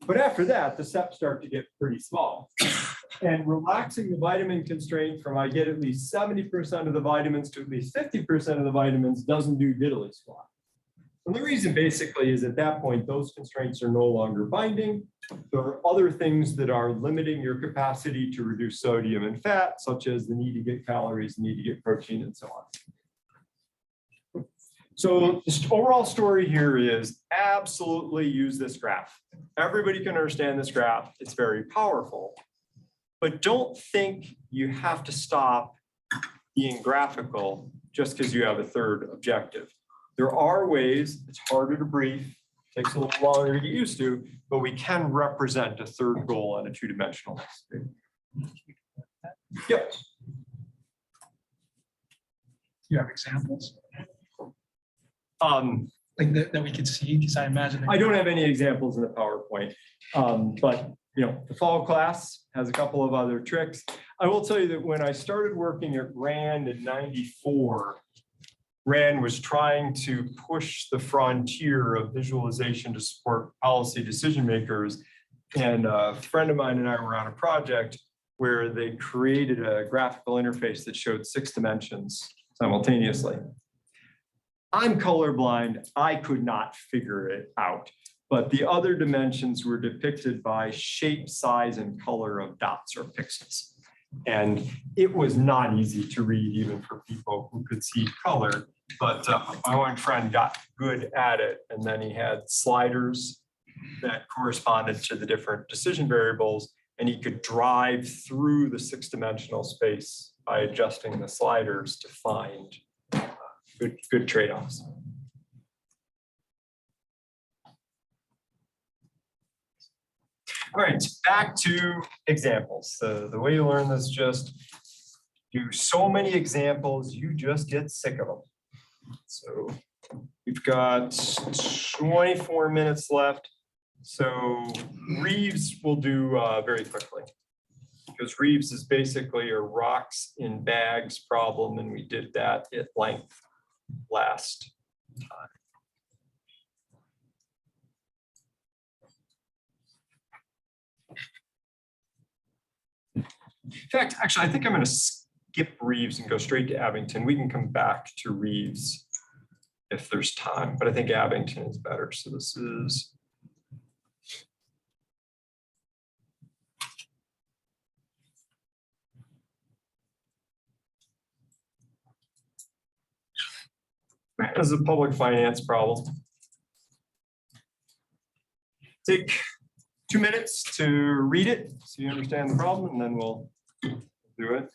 But after that, the steps start to get pretty small. And relaxing the vitamin constraint from I get at least 70% of the vitamins to at least 50% of the vitamins doesn't do diddly squat. And the reason basically is at that point, those constraints are no longer binding. There are other things that are limiting your capacity to reduce sodium and fat, such as the need to get calories, the need to get protein, and so on. So the overall story here is absolutely use this graph. Everybody can understand this graph. It's very powerful. But don't think you have to stop being graphical just because you have a 3rd objective. There are ways, it's harder to brief, takes a little longer to get used to, but we can represent a 3rd goal on a 2-dimensional screen. Yep. You have examples Um, like that we could see, because I imagine. I don't have any examples in the PowerPoint, but the fall class has a couple of other tricks. I will tell you that when I started working at RAND in '94, Rand was trying to push the frontier of visualization to support policy decision makers. And a friend of mine and I were on a project where they created a graphical interface that showed 6 dimensions simultaneously. I'm colorblind, I could not figure it out, but the other dimensions were depicted by shape, size, and color of dots or pixels. And it was not easy to read even for people who could see color, but my one friend got good at it. And then he had sliders that corresponded to the different decision variables, and he could drive through the 6-dimensional space by adjusting the sliders to find good trade-offs. All right, back to examples. The way you learn this, just do so many examples, you just get sick of them. So we've got 24 minutes left. So Reeves will do very quickly, because Reeves is basically a rocks in bags problem, and we did that at length last time. In fact, actually, I think I'm going to skip Reeves and go straight to Abington. We can come back to Reeves if there's time, but I think Abington is better. So this is as a public finance problem. Take 2 minutes to read it so you understand the problem, and then we'll do it.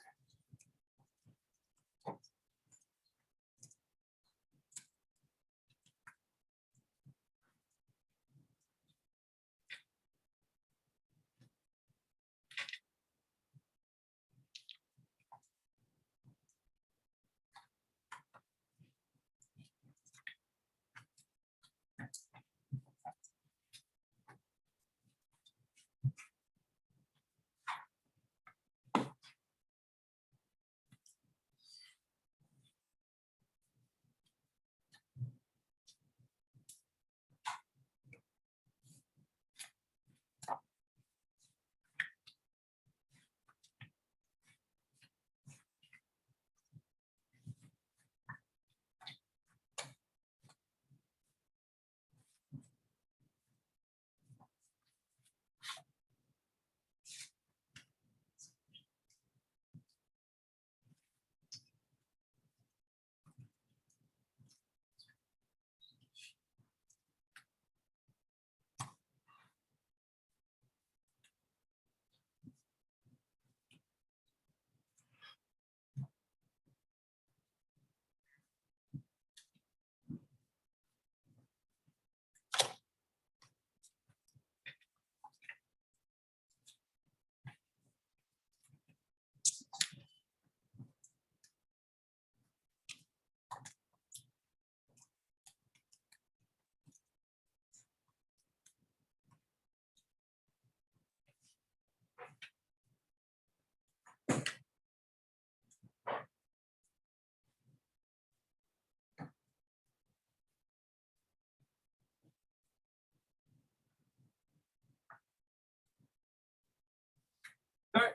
All right.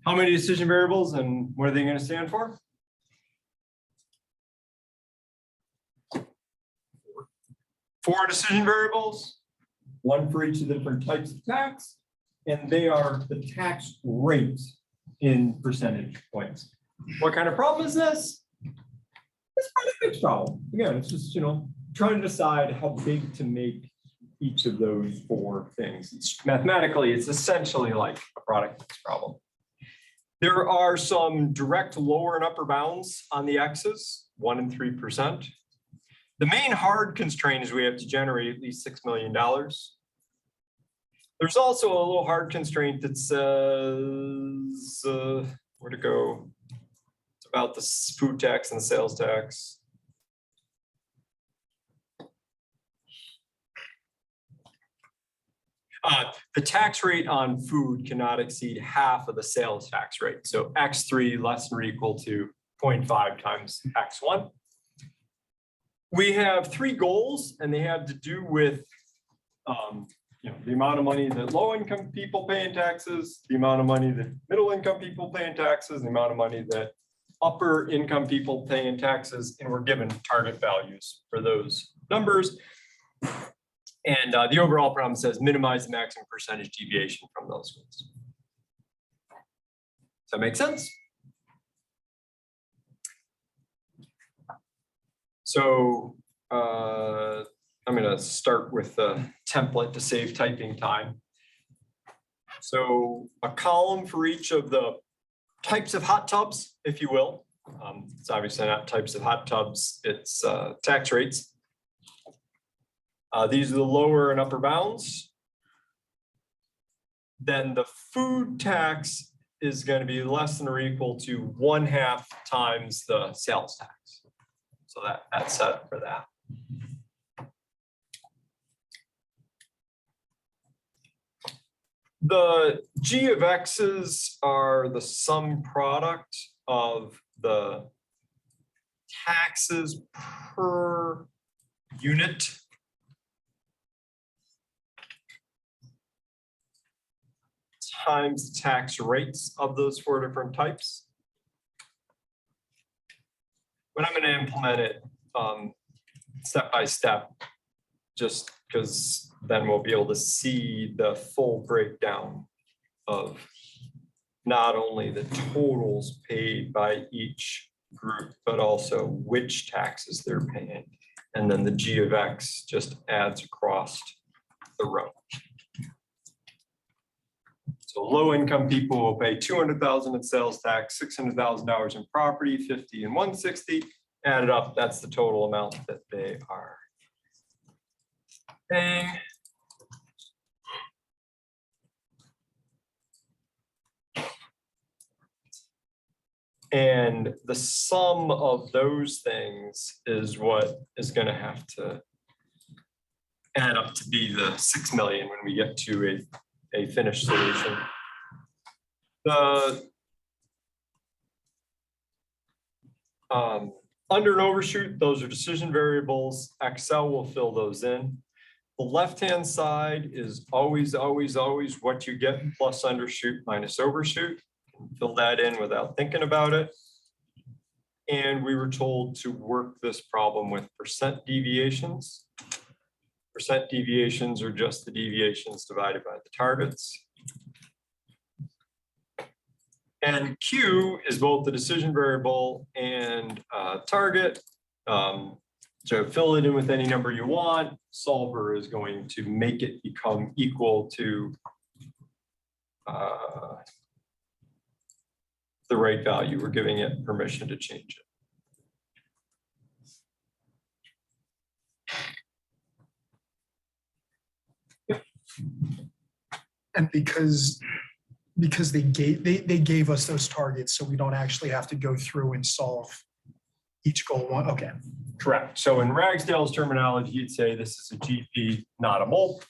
How many decision variables and what are they going to stand for? 4 decision variables, 1 for each of the different types of tax, and they are the tax rate in percentage points. What kind of problem is this? It's probably a mixed problem. Again, it's just, trying to decide how big to make each of those 4 things. Mathematically, it's essentially like a product mix problem. There are some direct lower and upper bounds on the x's, 1 and 3%. The main hard constraint is we have to generate at least $6 million. There's also a little hard constraint that says, where to go? It's about the food tax and the sales tax. The tax rate on food cannot exceed half of the sales tax rate. So X3 less than or equal to 0.5 times X1. We have 3 goals, and they have to do with the amount of money that low-income people pay in taxes, the amount of money that middle-income people pay in taxes, the amount of money that upper-income people pay in taxes, and we're given target values for those numbers. And the overall problem says minimize the maximum percentage deviation from those goals. Does that make sense? So I'm going to start with the template to save typing time. So a column for each of the types of hot tubs, if you will. It's obviously not types of hot tubs, it's tax rates. These are the lower and upper bounds. Then the food tax is going to be less than or equal to 1/2 times the sales tax. So that's set up for that. The G of X's are the sum product of the taxes per unit times the tax rates of those 4 different types. But I'm going to implement it step by step, just because then we'll be able to see the full breakdown of not only the totals paid by each group, but also which taxes they're paying. And then the G of X just adds across the row. So low income people will pay $200,000 in sales tax, $600,000 in property, 50 and 160. Add it up, that's the total amount that they are paying. And the sum of those things is what is going to have to add up to be the 6 million when we get to a finished solution. The under and overshoot, those are decision variables. Excel will fill those in. The left-hand side is always what you get plus undershoot minus overshoot. Fill that in without thinking about it. And we were told to work this problem with percent deviations. Percent deviations are just the deviations divided by the targets. And Q is both the decision variable and target. So fill it in with any number you want. Solver is going to make it become equal to the right value. We're giving it permission to change it. And because they gave us those targets, so we don't actually have to go through and solve each goal one. Okay. Correct. So in Ragsdale's terminology, you'd say this is a GP, not a MOLP.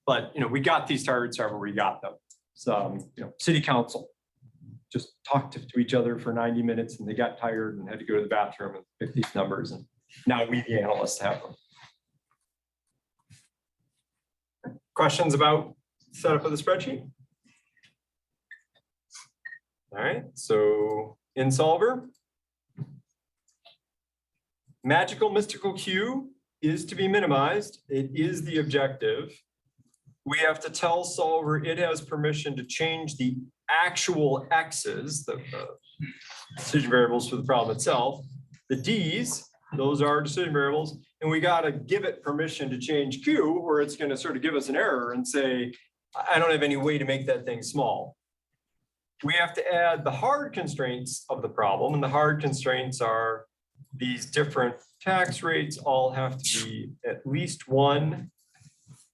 But we got these targets however we got them. So city council just talked to each other for 90 minutes and they got tired and had to go to the bathroom and pick these numbers. And now we, the analysts, have them. Questions about setup of the spreadsheet? All right, so in Solver, magical mystical Q is to be minimized. It is the objective. We have to tell Solver it has permission to change the actual X's, the decision variables for the problem itself. The D's, those are decision variables, and we got to give it permission to change Q, or it's going to sort of give us an error and say, I don't have any way to make that thing small. We have to add the hard constraints of the problem, and the hard constraints are these different tax rates all have to be at least 1.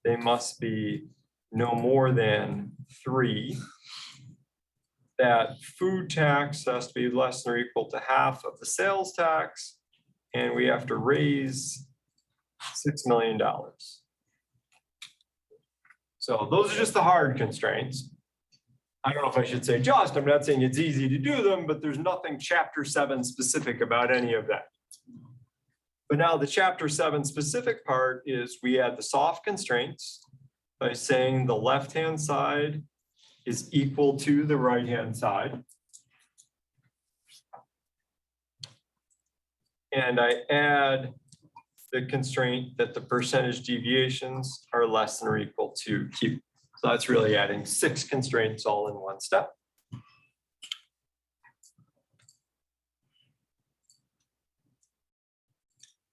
They must be no more than 3. That food tax has to be less than or equal to half of the sales tax, and we have to raise $6 million. So those are just the hard constraints. I don't know if I should say just, I'm not saying it's easy to do them, but there's nothing Chapter 7 specific about any of that. But now the chapter 7 specific part is we add the soft constraints by saying the left-hand side is equal to the right-hand side. And I add the constraint that the percentage deviations are less than or equal to Q. So that's really adding 6 constraints all in one step.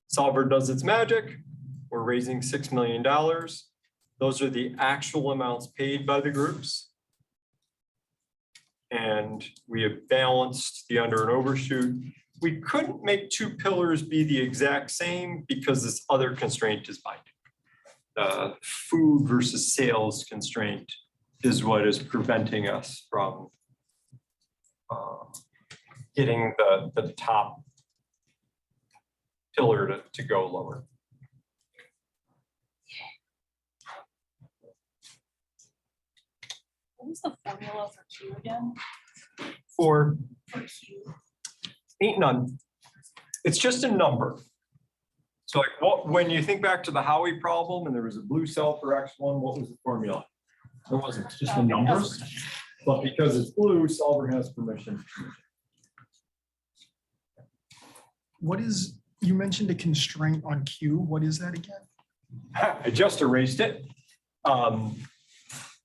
Solver does its magic. We're raising $6 million. Those are the actual amounts paid by the groups. And we have balanced the under and overshoot. We couldn't make 2 pillars be the exact same because this other constraint is binding. The food versus sales constraint is what is preventing us from getting the top pillar to go lower. What was the formula for Q again? For For Q? ain't none. It's just a number. So like when you think back to the Howie problem and there was a blue cell for X1, what was the formula? There wasn't, it's just the numbers. But because it's blue, solver has permission. What is, you mentioned a constraint on Q. What is that again? I just erased it. But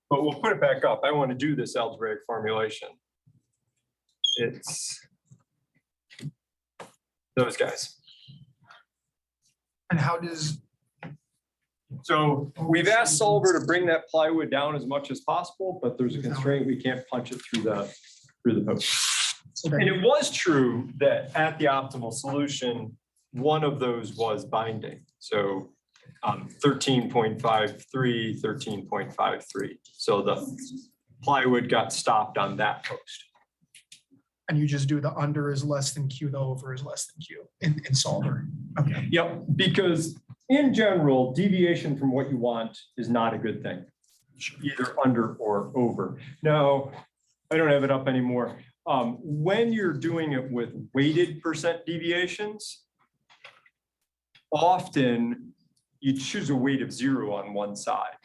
we'll put it back up. I want to do this algebraic formulation. It's those guys. And how does, So we've asked solver to bring that plywood down as much as possible, but there's a constraint. We can't punch it through the post. And it was true that at the optimal solution, one of those was binding. So 13.53, 13.53. So the plywood got stopped on that post. and you just do the under is less than Q, the over is less than Q in solver? Okay. Yep, because in general, deviation from what you want is not a good thing, either under or over. Now, I don't have it up anymore. When you're doing it with weighted percent deviations, often you choose a weight of 0 on one side.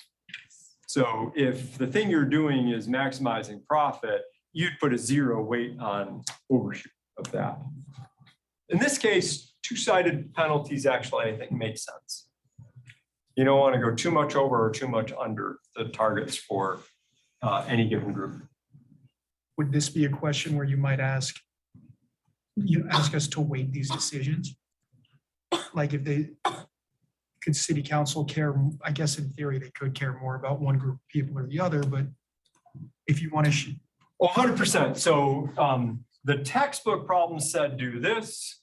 So if the thing you're doing is maximizing profit, you'd put a 0 weight on overshoot of that. In this case, two-sided penalties actually, I think, make sense. You don't want to go too much over or too much under the targets for any given group. Would this be a question where you might ask us to weight these decisions? Like if could city council care, I guess in theory, they could care more about one group of people or the other, but if you want to. 100%. So the textbook problem said do this,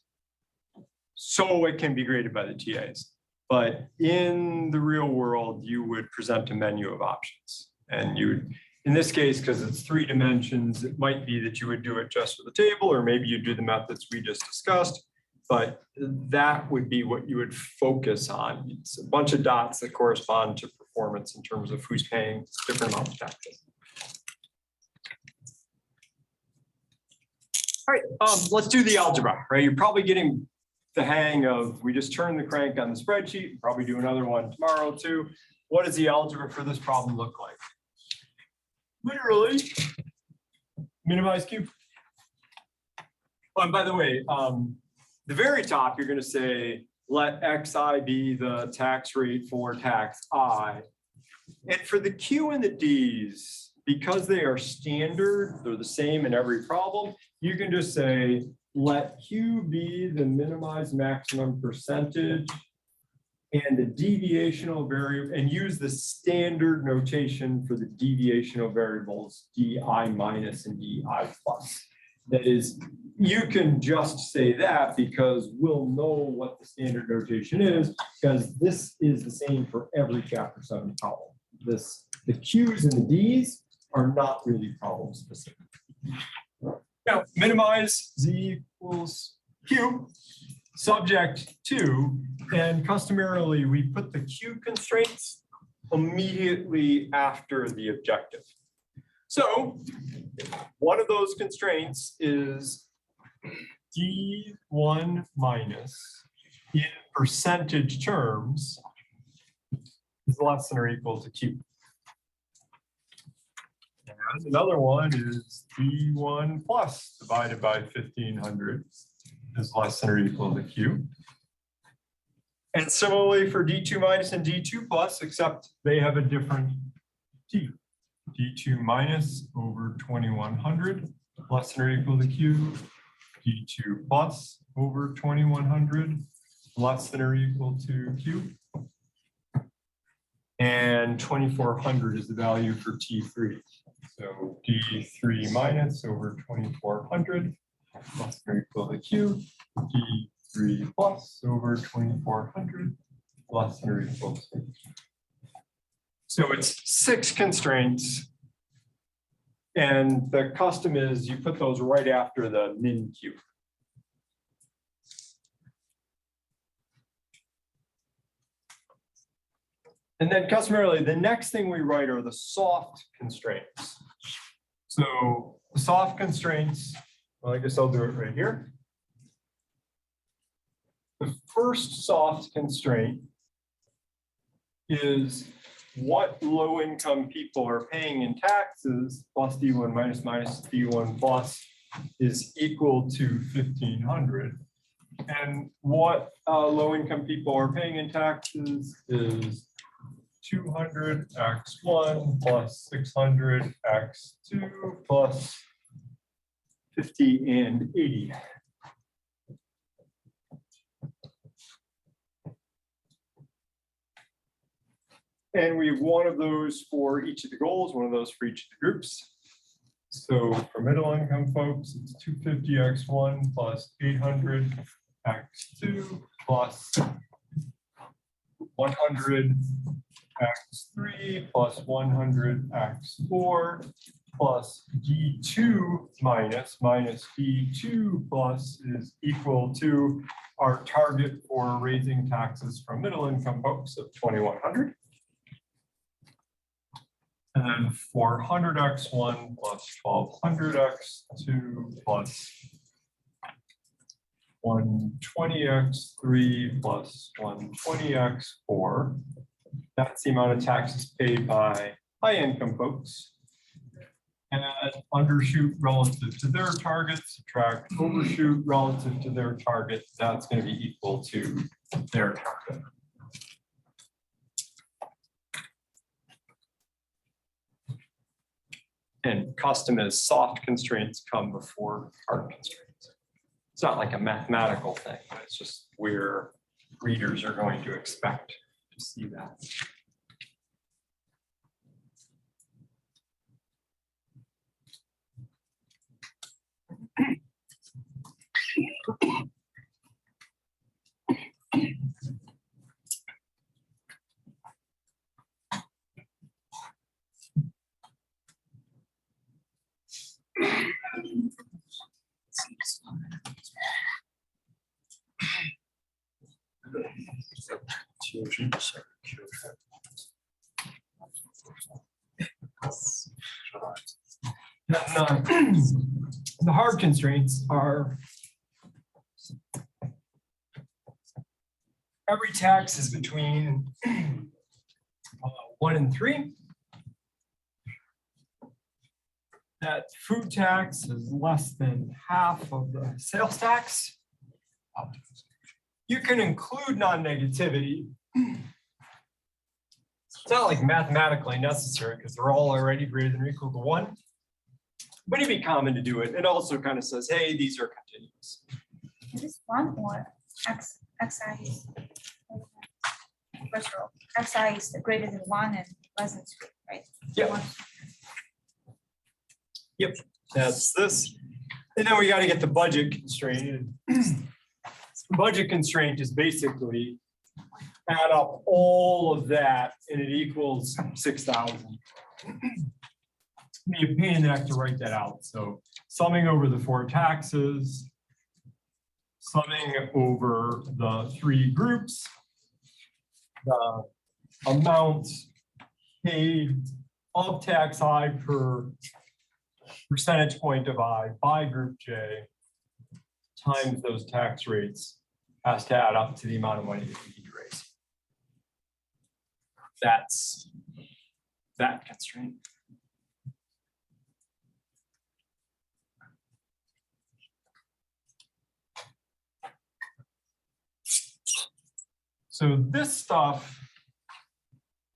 so it can be graded by the TAs. But in the real world, you would present a menu of options. And you would, in this case, because it's 3 dimensions, it might be that you would do it just with the table, or maybe you do the methods we just discussed. But that would be what you would focus on. It's a bunch of dots that correspond to performance in terms of who's paying different amounts of taxes. All right, let's do the algebra, right? You're probably getting the hang of, we just turned the crank on the spreadsheet, probably do another one tomorrow too. What does the algebra for this problem look like? Literally, minimize Q. Oh, and by the way, the very top, you're going to say, let Xi be the tax rate for tax I. And for the Q and the Ds, because they are standard, they're the same in every problem, you can just say, let Q be the minimized maximum percentage and the deviational variable, and use the standard notation for the deviational variables, DI minus and DI plus. That is, you can just say that because we'll know what the standard notation is, because this is the same for every chapter 7 column. The Q's and the D's are not really problem specific. Now, minimize Z equals Q, subject to, and customarily we put the Q constraints immediately after the objective. So one of those constraints is D1 minus in percentage terms is less than or equal to Q. And another one is D1 plus divided by 1500 is less than or equal to Q. And similarly for D2 minus and D2 plus, except they have a different T. D2 minus over 2100 less than or equal to Q. D2 plus over 2100 less than or equal to Q. And 2400 is the value for T3. So D3 minus over 2400 less than or equal to Q. D3 plus over 2400 less than or equal to. So it's 6 constraints. And the custom is you put those right after the min Q. And then customarily, the next thing we write are the soft constraints. So the soft constraints, well, I guess I'll do it right here. The first soft constraint is what low-income people are paying in taxes plus D1 minus D1 plus is equal to 1500. And what low-income people are paying in taxes is 200 x1 plus 600 x2 plus 50 and 80. And we have one of those for each of the goals, one of those for each of the groups. So for middle income folks, it's 250 x1 plus 800 x2 plus 100 x3 plus 100 x4 plus D2 minus D2 plus is equal to our target for raising taxes from middle income folks of 2100. And then 400 x1 plus 1200 x2 plus 120 x3 plus 120 x4. That's the amount of taxes paid by high income folks. And undershoot relative to their target, subtract overshoot relative to their target. That's going to be equal to their target. And custom is soft constraints come before hard constraints. It's not like a mathematical thing, but it's just where readers are going to expect to see that. The hard constraints are every tax is between 1 and 3. That food tax is less than half of the sales tax. You can include non-negativity. It's not like mathematically necessary because they're all already greater than or equal to 1. But it'd be common to do it. It also kind of says, hey, these are continuous. Is this 1 or xi is? First row, xi is greater than 1 and less than 3, right? Yep. Yep, that's this. And then we got to get the budget constraint. Budget constraint is basically add up all of that and it equals 6,000. Be a pain in the neck to write that out. So summing over the 4 taxes, summing over the 3 groups, the amount paid of tax I per percentage point of I by group J times those tax rates has to add up to the amount of money that we need to raise. That's that constraint. So this stuff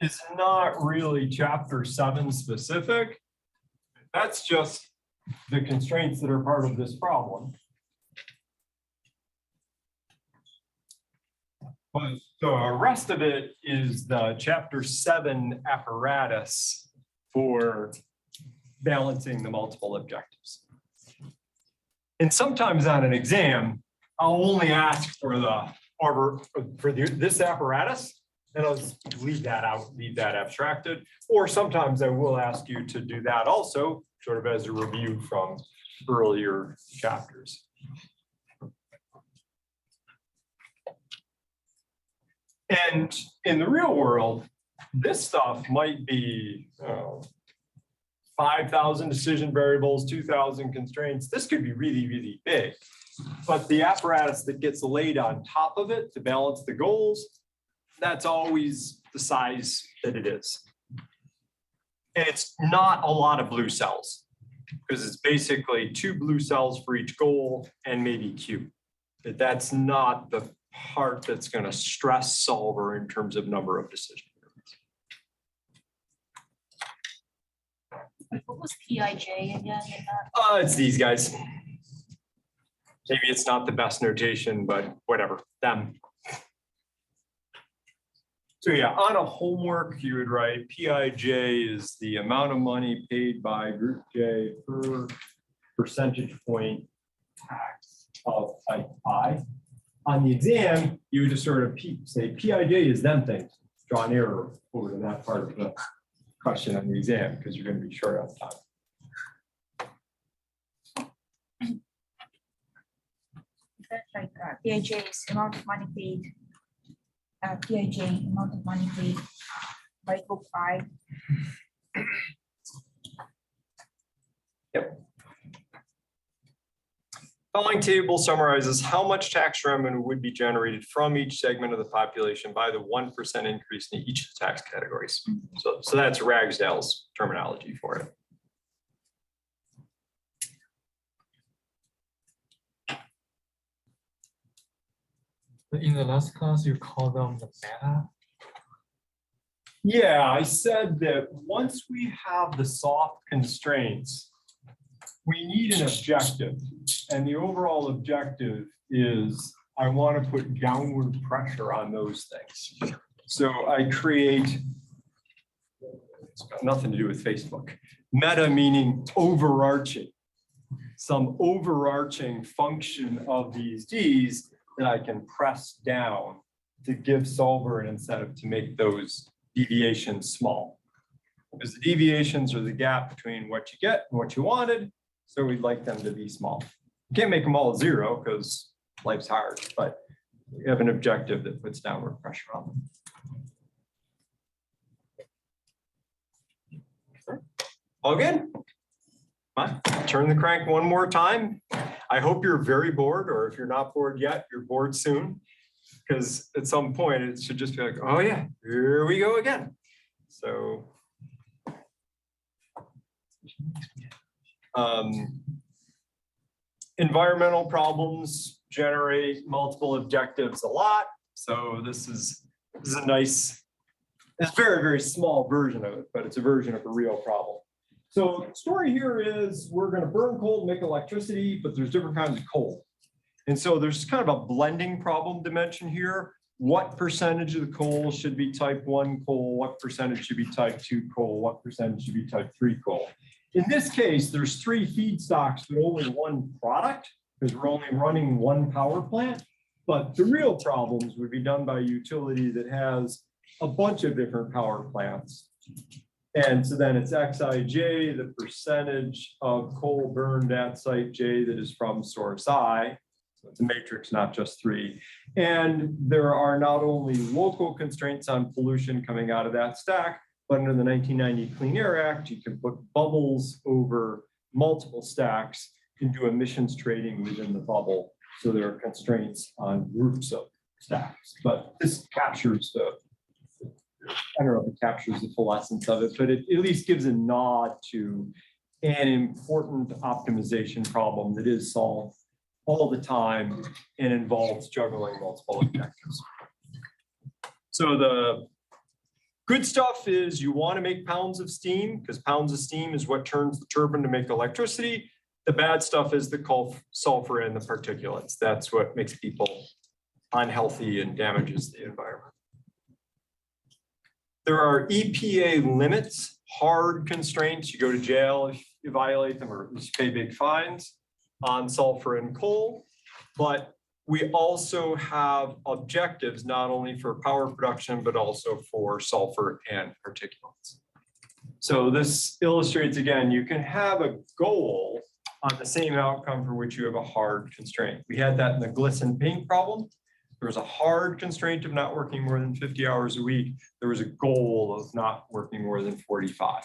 is not really chapter 7 specific. That's just the constraints that are part of this problem. But the rest of it is the chapter 7 apparatus for balancing the multiple objectives. And sometimes on an exam, I'll only ask for this apparatus, and I'll just leave that out, leave that abstracted. Or sometimes I will ask you to do that also, sort of as a review from earlier chapters. And in the real world, this stuff might be 5,000 decision variables, 2,000 constraints. This could be really, really big. But the apparatus that gets laid on top of it to balance the goals, that's always the size that it is. And it's not a lot of blue cells, because it's basically 2 blue cells for each goal and maybe Q. But that's not the part that's going to stress solver in terms of number of decision variables. What was PIJ again? It's these guys. Maybe it's not the best notation, but whatever, them. So yeah, on a homework, you would write PIJ is the amount of money paid by group J per percentage point tax of type I. On the exam, you would just sort of say PIJ is them things. Draw an arrow over to that part of the question on the exam because you're going to be short on time. That's like PIJ is amount of money paid. PIJ amount of money paid by group 5. Yep. Following table summarizes how much tax revenue would be generated from each segment of the population by the 1% increase in each of the tax categories. So that's Ragsdale's terminology for it. In the last class, you call them the meta. Yeah, I said that once we have the soft constraints, we need an objective. And the overall objective is I want to put downward pressure on those things. So I create, it's got nothing to do with Facebook. Meta meaning overarching, some overarching function of these Ds that I can press down to give solver an incentive to make those deviations small. Because the deviations are the gap between what you get and what you wanted. So we'd like them to be small. You can't make them all 0 because life's hard, but we have an objective that puts downward pressure on them. All good? Fine. Turn the crank one more time. I hope you're very bored, or if you're not bored yet, you're bored soon. Because at some point it should just be like, oh yeah, here we go again. So environmental problems generate multiple objectives a lot. So this is a nice, it's a very, very small version of it, but it's a version of a real problem. So the story here is we're going to burn coal to make electricity, but there's different kinds of coal. And so there's kind of a blending problem dimension here. What percentage of the coal should be type 1 coal? What percentage should be type 2 coal? What percentage should be type 3 coal? In this case, there's 3 feedstocks, but only 1 product because we're only running 1 power plant. But the real problems would be done by a utility that has a bunch of different power plants. And so then it's Xij, the percentage of coal burned at site J that is from source I. So it's a matrix, not just 3. And there are not only local constraints on pollution coming out of that stack, but under the 1990 Clean Air Act, you can put bubbles over multiple stacks and do emissions trading within the bubble So there are constraints on groups of stacks, but this captures I don't know if it captures the full essence of it, but it at least gives a nod to an important optimization problem that is solved all the time and involves juggling multiple objectives. So the good stuff is you want to make pounds of steam because pounds of steam is what turns the turbine to make electricity. The bad stuff is the sulfur and the particulates. That's what makes people unhealthy and damages the environment. There are EPA limits, hard constraints. You go to jail if you violate them, or at least pay big fines on sulfur and coal. But we also have objectives not only for power production, but also for sulfur and particulates. So this illustrates, again, you can have a goal on the same outcome for which you have a hard constraint. We had that in the glisten paint problem. There was a hard constraint of not working more than 50 hours a week. There was a goal of not working more than 45.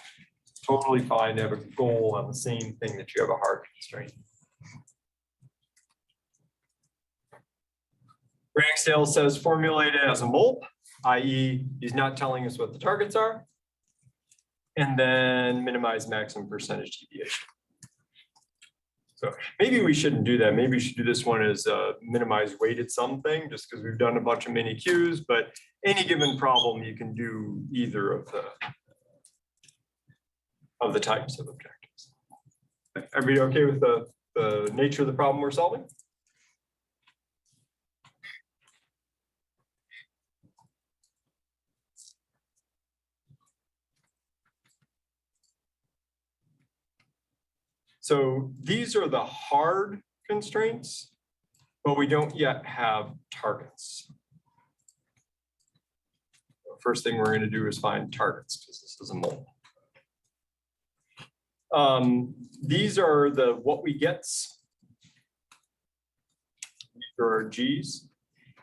Totally fine to have a goal on the same thing that you have a hard constraint. Ragsdale says formulate it as a MOLP, i.e. he's not telling us what the targets are. And then minimize maximum percentage deviation. So maybe we shouldn't do that. Maybe we should do this one as a minimize weighted something, just because we've done a bunch of mini Qs, but any given problem, you can do either of the types of objectives. Everybody okay with the nature of the problem we're solving? So these are the hard constraints, but we don't yet have targets. First thing we're going to do is find targets because this is a MOLP. These are the what we gets. These are our G's.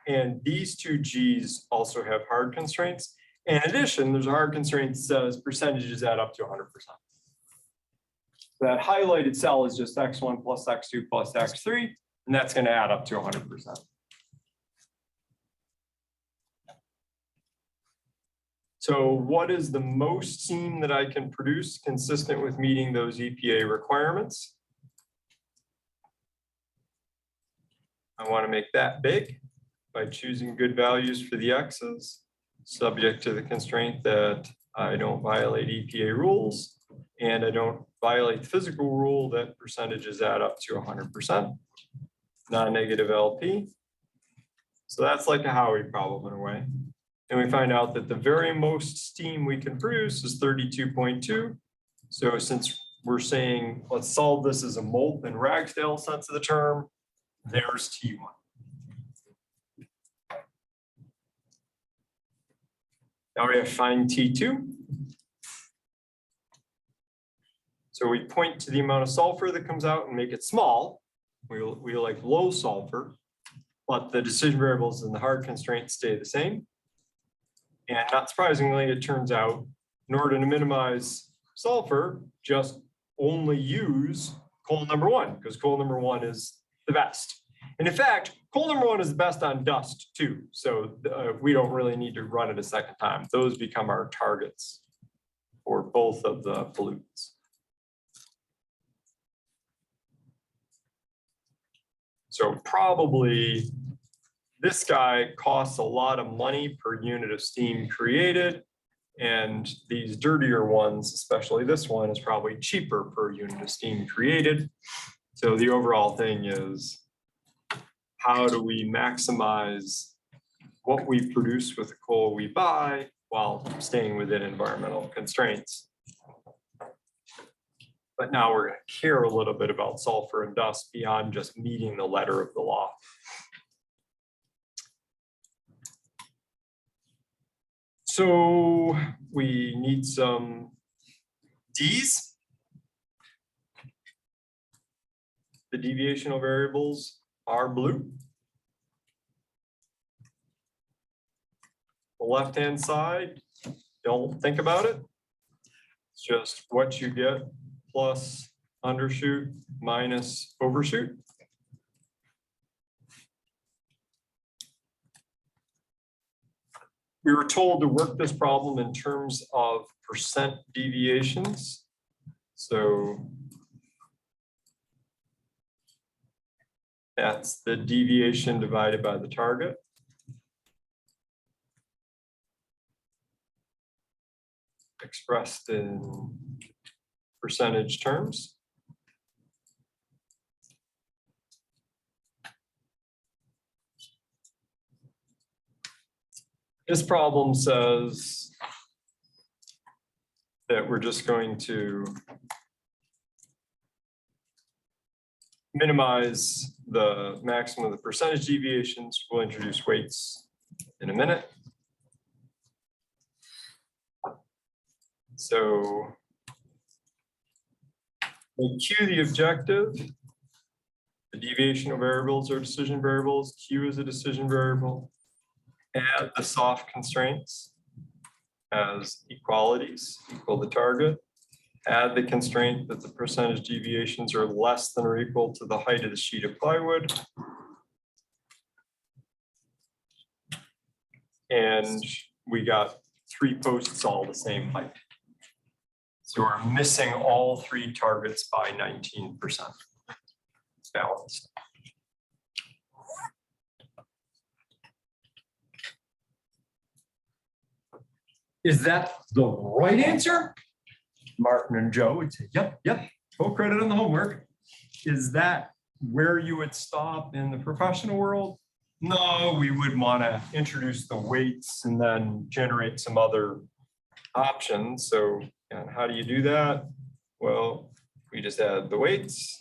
And these two G's also have hard constraints. In addition, there's a hard constraint that says percentages add up to 100%. That highlighted cell is just X1 plus X2 plus X3, and that's going to add up to 100%. So what is the most steam that I can produce consistent with meeting those EPA requirements? I want to make that big by choosing good values for the X's, subject to the constraint that I don't violate EPA rules and I don't violate the physical rule that percentages add up to 100%, non-negative LP. So that's like a Howey problem in a way. And we find out that the very most steam we can produce is 32.2. So since we're saying, let's solve this as a MOLP in Ragsdale sense of the term, there's T1. Now we have to find T2. So we point to the amount of sulfur that comes out and make it small. We like low sulfur, but the decision variables and the hard constraints stay the same. And not surprisingly, it turns out in order to minimize sulfur, just only use coal number one, because coal number one is the best. And in fact, coal number one is the best on dust too. So we don't really need to run it a second time. Those become our targets for both of the pollutants. So probably this guy costs a lot of money per unit of steam created. And these dirtier ones, especially this one, is probably cheaper per unit of steam created. So the overall thing is, how do we maximize what we produce with the coal we buy while staying within environmental constraints? But now we're going to care a little bit about sulfur and dust beyond just meeting the letter of the law. So we need some D's. The deviational variables are blue. The left-hand side, don't think about it. It's just what you get plus undershoot minus overshoot. we were told to work this problem in terms of percent deviations. So that's the deviation divided by the target. Expressed in percentage terms. This problem says that we're just going to minimize the maximum of the percentage deviations. We'll introduce weights in a minute. So we'll Q the objective. The deviational variables are decision variables. Q is a decision variable. Add the soft constraints as equalities, equal the target. Add the constraint that the percentage deviations are less than or equal to the height of the sheet of plywood. And we got 3 posts all the same height. So we're missing all 3 targets by 19%. It's balanced. Is that the right answer? Martin and Joe would say, yep, full credit on the homework. Is that where you would stop in the professional world? No, we would want to introduce the weights and then generate some other options. So, and how do you do that? Well, we just add the weights.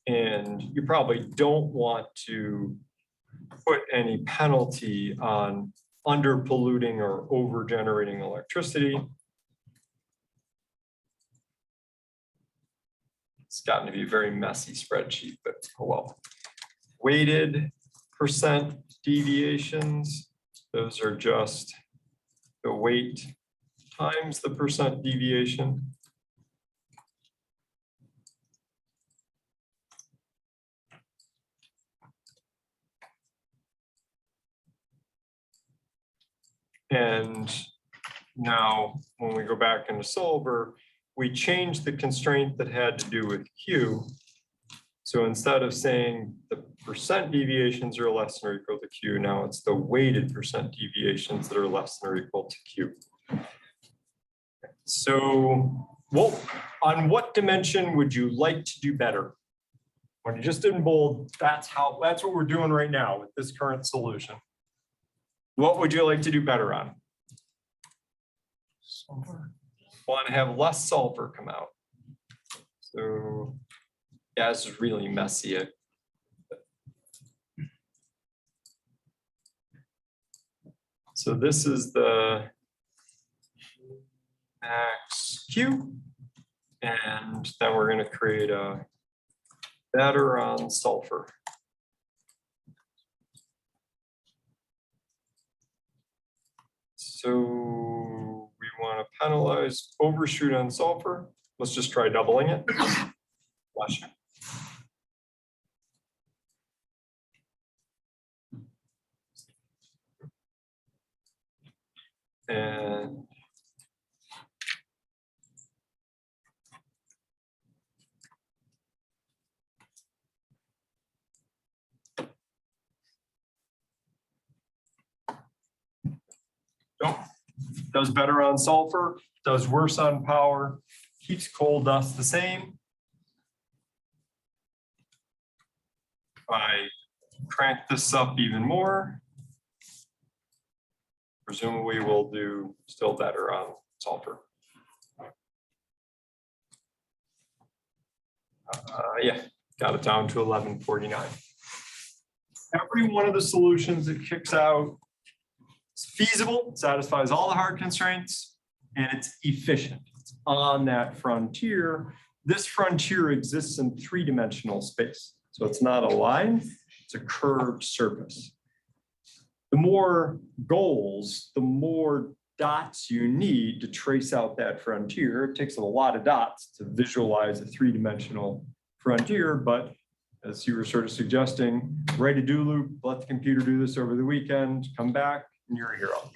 And you probably don't want to put any penalty on under polluting or over generating electricity. It's gotten to be a very messy spreadsheet, but oh well. Weighted percent deviations, those are just the weight times the percent deviation. And now when we go back into Solver, we changed the constraint that had to do with Q. So instead of saying the percent deviations are less than or equal to Q, now it's the weighted percent deviations that are less than or equal to Q. So on what dimension would you like to do better? When you just did in bold, that's what we're doing right now with this current solution. What would you like to do better on? Sulfur. Want to have less sulfur come out. So yeah, this is really messy. So this is the max Q. And then we're going to create a better on sulfur. So we want to penalize overshoot on sulfur. Let's just try doubling it. Bless you. And does better on sulfur, does worse on power, keeps coal dust the same. If I crank this up even more, presumably we'll do still better on sulfur. Yeah, got it down to 1149. Every one of the solutions it kicks out is feasible, satisfies all the hard constraints, and it's efficient. It's on that frontier. This frontier exists in 3-dimensional space. So it's not a line, it's a curved surface. The more goals, the more dots you need to trace out that frontier. It takes a lot of dots to visualize a 3-dimensional frontier, but as you were sort of suggesting, write a do loop, let the computer do this over the weekend, come back, and you're a hero.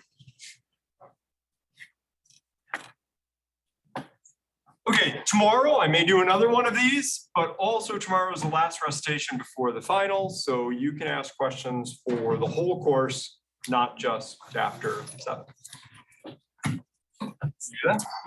Okay, tomorrow I may do another one of these, but also tomorrow is the last recitation before the finals, so you can ask questions for the whole course, not just after 7.